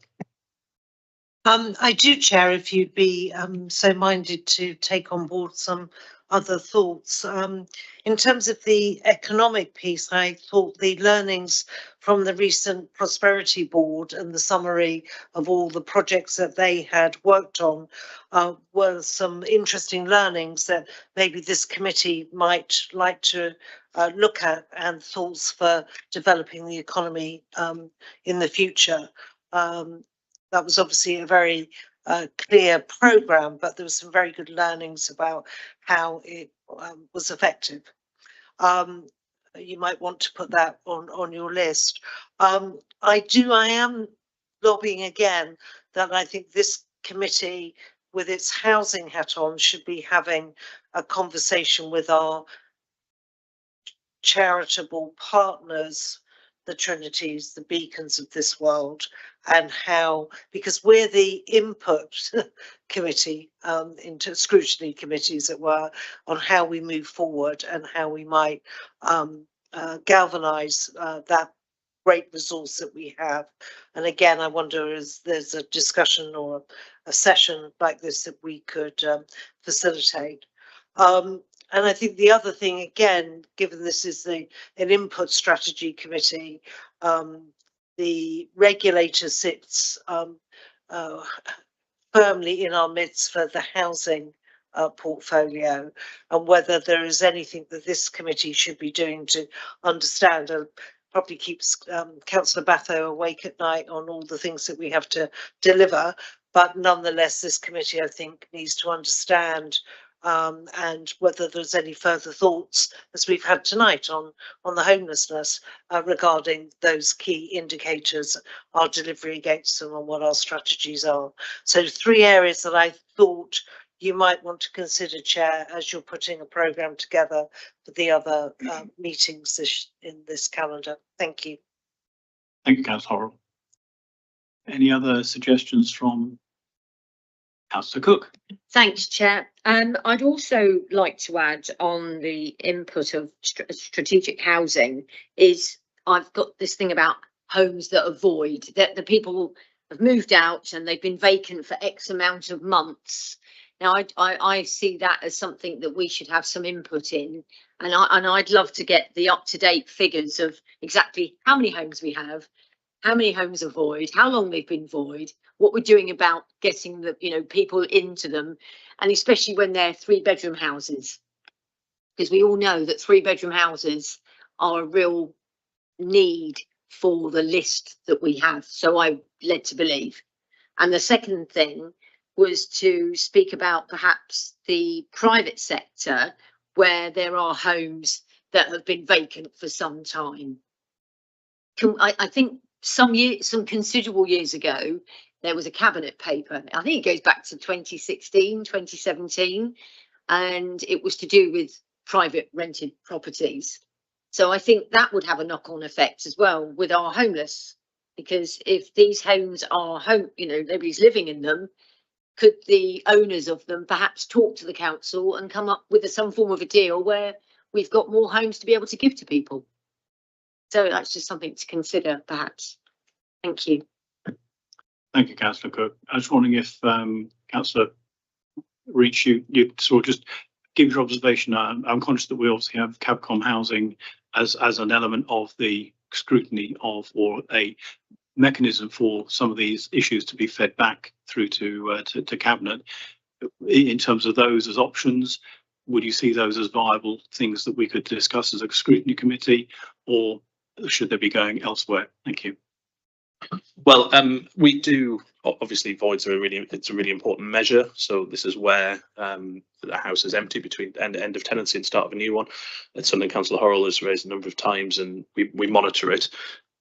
Horrell. I do, Chair, if you'd be so minded to take on board some other thoughts. In terms of the economic piece, I thought the learnings from the recent Prosperity Board and the summary of all the projects that they had worked on were some interesting learnings that maybe this committee might like to look at, and thoughts for developing the economy in the future. That was obviously a very clear programme, but there were some very good learnings about how it was effective. You might want to put that on your list. I am lobbying again that I think this committee, with its housing hat on, should be having a conversation with our charitable partners the Trinities, the Beacons of this world, and how, because we're the input committee, into scrutiny committee, as it were, on how we move forward and how we might galvanise that great resource that we have. And again, I wonder if there's a discussion or a session like this that we could facilitate. And I think the other thing, again, given this is an input strategy committee, the regulator sits firmly in our midst for the housing portfolio, and whether there is anything that this committee should be doing to understand. Probably keeps Councillor Batho awake at night on all the things that we have to deliver, but nonetheless, this committee, I think, needs to understand and whether there's any further thoughts, as we've had tonight on the homelessness, regarding those key indicators, our delivery against them, and what our strategies are. So 3 areas that I thought you might want to consider, Chair, as you're putting a programme together for the other meetings in this calendar. Thank you. Thank you, Councillor Horrell. Any other suggestions from Councillor Cook? Thanks, Chair. I'd also like to add on the input of strategic housing is I've got this thing about homes that are void, that the people have moved out and they've been vacant for X amount of months. Now, I see that as something that we should have some input in, and I'd love to get the up-to-date figures of exactly how many homes we have, how many homes are void, how long they've been void, what we're doing about getting the people into them, and especially when they're 3-bedroom houses, because we all know that 3-bedroom houses are a real need for the list that we have. So I'm led to believe. And the second thing was to speak about perhaps the private sector where there are homes that have been vacant for some time. I think some considerable years ago, there was a cabinet paper. I think it goes back to 2016, 2017, and it was to do with private rented properties. So I think that would have a knock-on effect as well with our homeless, because if these homes are nobody's living in them, could the owners of them perhaps talk to the council and come up with some form of a deal where we've got more homes to be able to give to people? So that's just something to consider, perhaps. Thank you. Thank you, Councillor Cook. I was wondering if Councillor Reach, you sort of just give your observation. I'm conscious that we obviously have Cabcom housing as an element of the scrutiny of, or a mechanism for some of these issues to be fed back through to Cabinet. In terms of those as options, would you see those as viable things that we could discuss as a scrutiny committee, or should they be going elsewhere? Thank you. Well, we do, obviously voids are it's a really important measure. So this is where the house is empty between end of tenancy and start of a new one. It's something Councillor Horrell has raised a number of times, and we monitor it.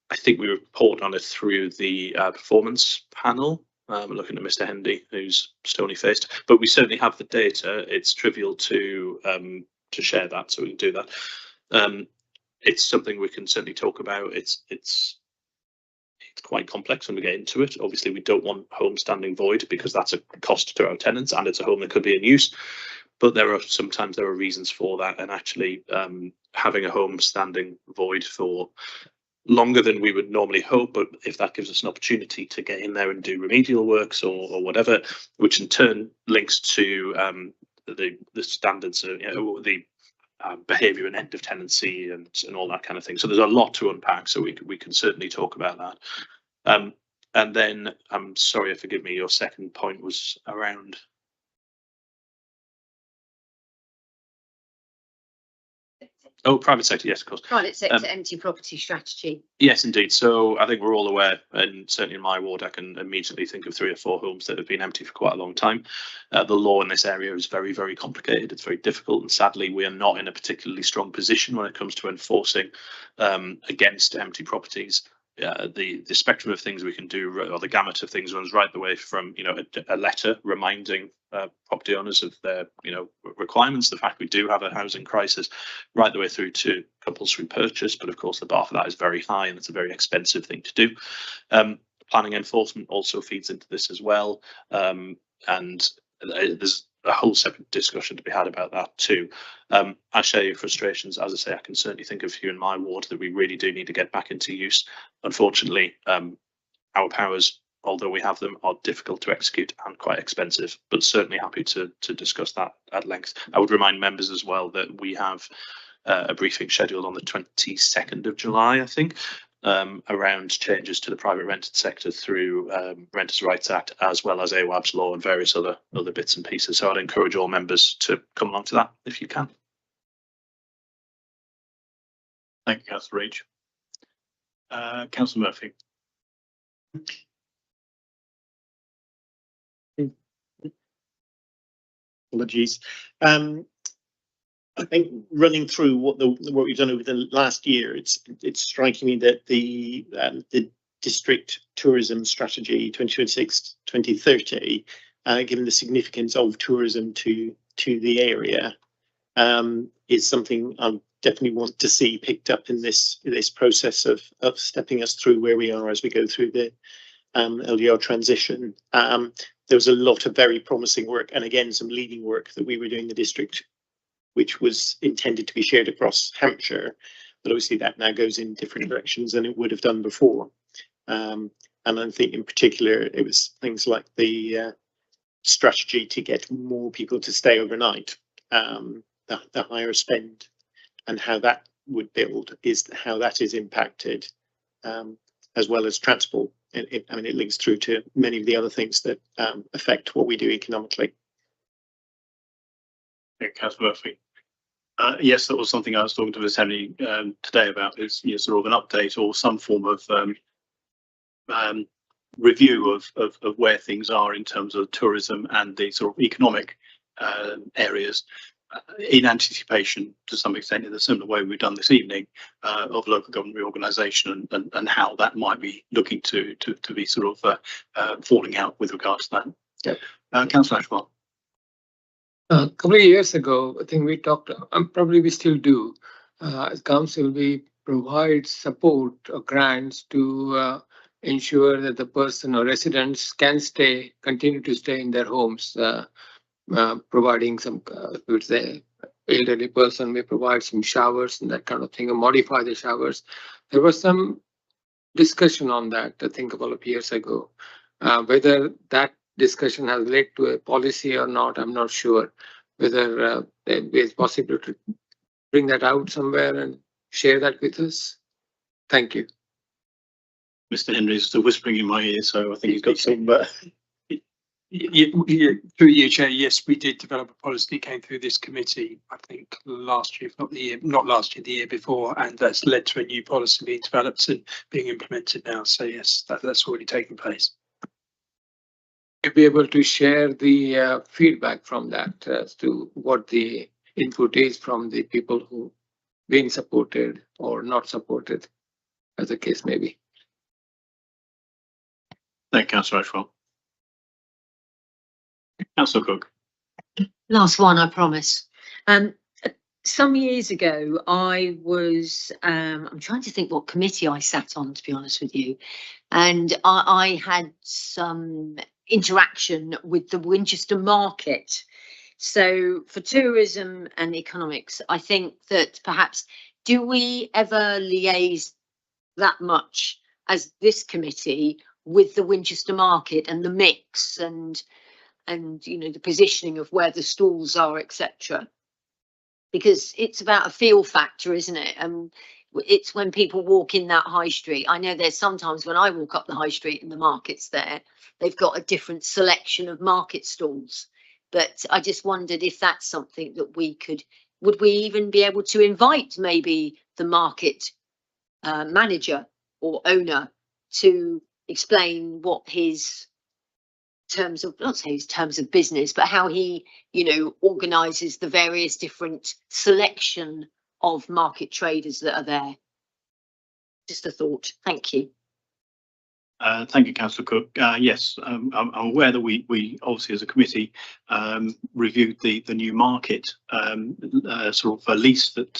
I think we report on it through the performance panel. Looking at Mr. Hendy, who's stony faced, but we certainly have the data. It's trivial to share that, so we can do that. It's something we can certainly talk about. It's quite complex when we get into it. Obviously, we don't want homes standing void because that's a cost to our tenants, and it's a home that could be in use. But sometimes there are reasons for that, and actually having a home standing void for longer than we would normally hope, but if that gives us an opportunity to get in there and do remedial works or whatever, which in turn links to the standards of the behaviour and end of tenancy and all that kind of thing. So there's a lot to unpack, so we can certainly talk about that. And then I'm sorry, forgive me, your second point was around. Oh, private sector, yes, of course. Private sector empty property strategy. Yes, indeed. So I think we're all aware, and certainly in my ward, I can immediately think of 3 or 4 homes that have been empty for quite a long time. The law in this area is very, very complicated. It's very difficult, and sadly, we are not in a particularly strong position when it comes to enforcing against empty properties. the spectrum of things we can do, or the gamut of things, runs right the way from a letter reminding property owners of their requirements, the fact we do have a housing crisis, right the way through to compulsory purchase. But of course the bar for that is very high, and it's a very expensive thing to do. Planning enforcement also feeds into this as well, and there's a whole separate discussion to be had about that too. I share your frustrations. As I say, I can certainly think of here in my ward that we really do need to get back into use. Unfortunately, our powers, although we have them, are difficult to execute and quite expensive, but certainly happy to discuss that at length. I would remind members as well that we have a briefing scheduled on the 22nd of July, I think, around changes to the private rented sector through Renters' Rights Act, as well as AWAB's law and various other bits and pieces. So I'd encourage all members to come along to that if you can. Thank you, Councillor Reach. Councillor Murphy. Apologies. I think running through what we've done over the last year, it's striking me that the district tourism strategy 2026-2030, given the significance of tourism to the area, is something I definitely want to see picked up in this process of stepping us through where we are as we go through the LDR transition. There was a lot of very promising work, and again some leading work that we were doing in the district, which was intended to be shared across Hampshire, but obviously that now goes in different directions than it would have done before. And I think in particular, it was things like the strategy to get more people to stay overnight, the higher spend, and how that would build is how that is impacted, as well as transport. I mean, it links through to many of the other things that affect what we do economically. Yeah, Councillor Murphy. Yes, that was something I was talking to Ms. Henry today about, is sort of an update or some form of review of where things are in terms of tourism and the sort of economic areas, in anticipation to some extent in the similar way we've done this evening, of local government reorganisation and how that might be looking to be sort of falling out with regards to that. Yep. Councillor Ashmore. A couple of years ago, I think we talked, probably we still do, as council, we provide support or grants to ensure that the person or residents can continue to stay in their homes, providing some, if the elderly person may provide some showers and that kind of thing, or modify the showers. There was some discussion on that, I think, a couple of years ago. Whether that discussion has led to a policy or not, I'm not sure. Whether it's possible to bring that out somewhere and share that with us. Thank you. Mr. Henry is still whispering in my ear, so I think he's got some. Through you, Chair, yes, we did develop a policy that came through this committee, I think last year, if not the year, not last year, the year before, and that's led to a new policy being developed and being implemented now. So yes, that's already taken place. You'll be able to share the feedback from that as to what the input is from the people who been supported or not supported, as the case may be. Thank you, Councillor Ashwell. Councillor Cook. Last one, I promise. Some years ago, I was, I'm trying to think what committee I sat on, to be honest with you. And I had some interaction with the Winchester market. So for tourism and economics, I think that perhaps, do we ever liaise that much as this committee with the Winchester market and the mix and you know, the positioning of where the stalls are, etc.? Because it's about a feel factor, isn't it? And it's when people walk in that high street. I know there's sometimes when I walk up the high street and the market's there, they've got a different selection of market stalls. But I just wondered if that's something that would we even be able to invite maybe the market manager or owner to explain what his terms of, not say his terms of business, but how he, you know, organises the various different selection of market traders that are there. Just a thought. Thank you. Thank you, Councillor Cook. Yes, I'm aware that we obviously as a committee reviewed the Newmarket sort of a lease that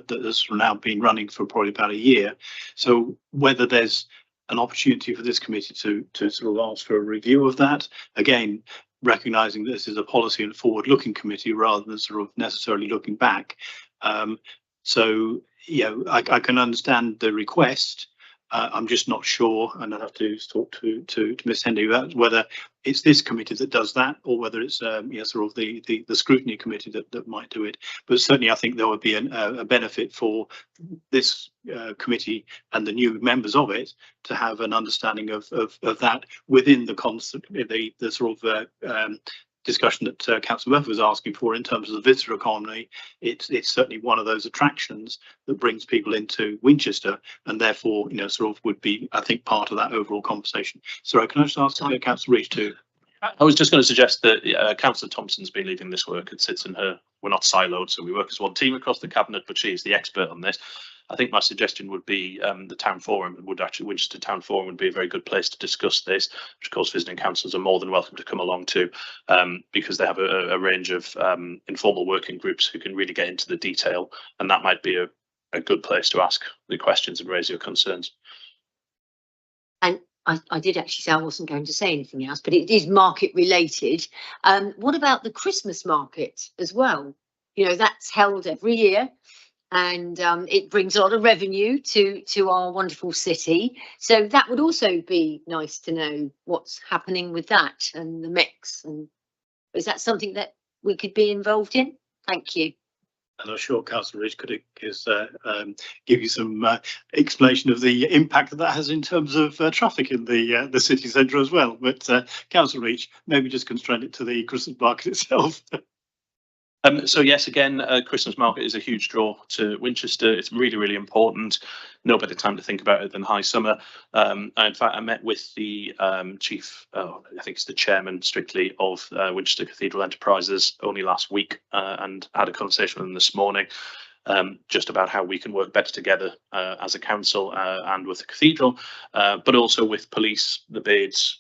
has now been running for probably about a year. So whether there's an opportunity for this committee to sort of ask for a review of that, again, recognising this is a policy and forward-looking committee rather than sort of necessarily looking back. So yeah, I can understand the request. I'm just not sure, and I'll have to talk to Ms. Hendy about whether it's this committee that does that or whether it's sort of the scrutiny committee that might do it. But certainly I think there would be a benefit for this committee and the new members of it to have an understanding of that within the concept, the sort of discussion that Councillor Murphy was asking for in terms of the visitor economy. It's certainly one of those attractions that brings people into Winchester, and therefore, sort of would be, I think, part of that overall conversation. So can I just ask Councillor Reach to? I was just going to suggest that Councillor Thompson's been leading this work. It sits in her. We're not siloed, so we work as one team across the cabinet, but she is the expert on this. I think my suggestion would be the town forum Winchester Town Forum would be a very good place to discuss this, which of course visiting councillors are more than welcome to come along to, because they have a range of informal working groups who can really get into the detail, and that might be a good place to ask the questions and raise your concerns. And I did actually say I wasn't going to say anything else, but it is market related. What about the Christmas market as well? That's held every year. And it brings a lot of revenue to our wonderful city. So that would also be nice to know what's happening with that and the mix. And is that something that we could be involved in? Thank you. And I'm sure Councillor Ridge could give you some explanation of the impact that has in terms of traffic in the city centre as well. But Councillor Ridge, maybe just constrain it to the Christmas market itself. So yes, again, Christmas market is a huge draw to Winchester. It's really, really important. No better time to think about it than high summer. In fact, I met with the chief, I think it's the chairman strictly of Winchester Cathedral Enterprises only last week, and had a conversation with them this morning. Just about how we can work better together as a council and with the cathedral, but also with police, the Bades,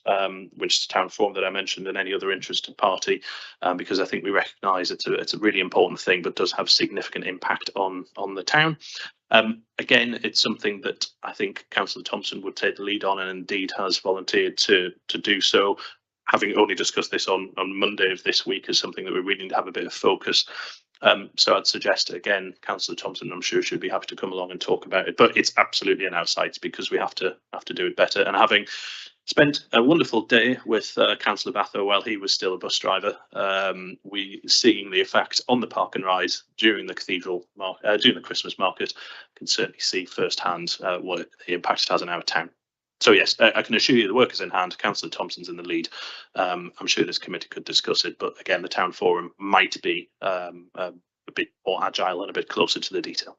Winchester Town Forum that I mentioned, and any other interested party, because I think we recognise it's a really important thing, but does have significant impact on the town. Again, it's something that I think Councillor Thompson would take the lead on, and indeed has volunteered to do so. Having only discussed this on Monday of this week is something that we really need to have a bit of focus. So I'd suggest again, Councillor Thompson, I'm sure she'd be happy to come along and talk about it, but it's absolutely an outside because we have to do it better. And having spent a wonderful day with Councillor Batho while he was still a bus driver, we seeing the effect on the park and ride during the cathedral during the Christmas market, can certainly see firsthand what the impact it has on our town. So yes, I can assure you the work is in hand. Councillor Thompson's in the lead. I'm sure this committee could discuss it, but again, the town forum might be a bit more agile and a bit closer to the detail.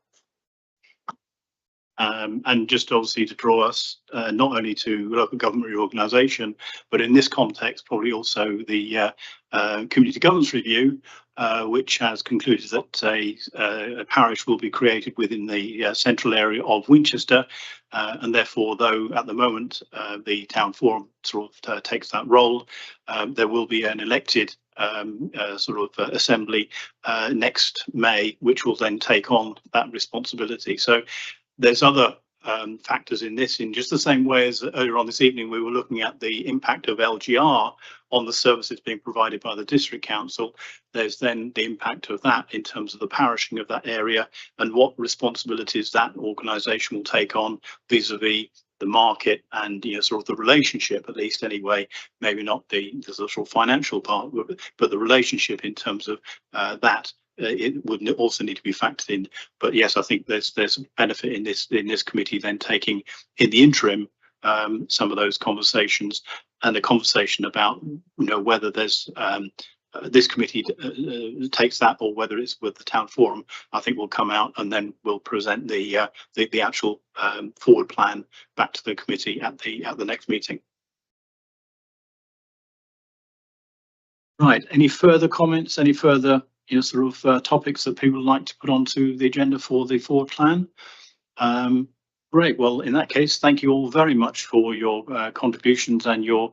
And just obviously to draw us not only to local government reorganisation, but in this context, probably also the community governance review, which has concluded that a parish will be created within the central area of Winchester. And therefore, though at the moment the town forum sort of takes that role, there will be an elected sort of assembly next May, which will then take on that responsibility. So there's other factors in this, in just the same way as earlier on this evening we were looking at the impact of LGR on the services being provided by the district council. There's then the impact of that in terms of the parishing of that area and what responsibilities that organisation will take on vis-a-vis the market and sort of the relationship, at least anyway, maybe not the sort of financial part, but the relationship in terms of that. It would also need to be factored in, but yes, I think there's benefit in this committee then taking in the interim some of those conversations, and a conversation about whether there's this committee takes that or whether it's with the town forum. I think will come out, and then we'll present the actual forward plan back to the committee at the next meeting. Right. Any further comments? Any further sort of topics that people would like to put onto the agenda for the forward plan? Great. Well, in that case, thank you all very much for your contributions and your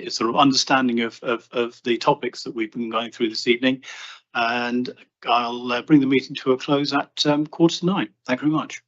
sort of understanding of the topics that we've been going through this evening. And I'll bring the meeting to a close at 9:15. Thank you very much.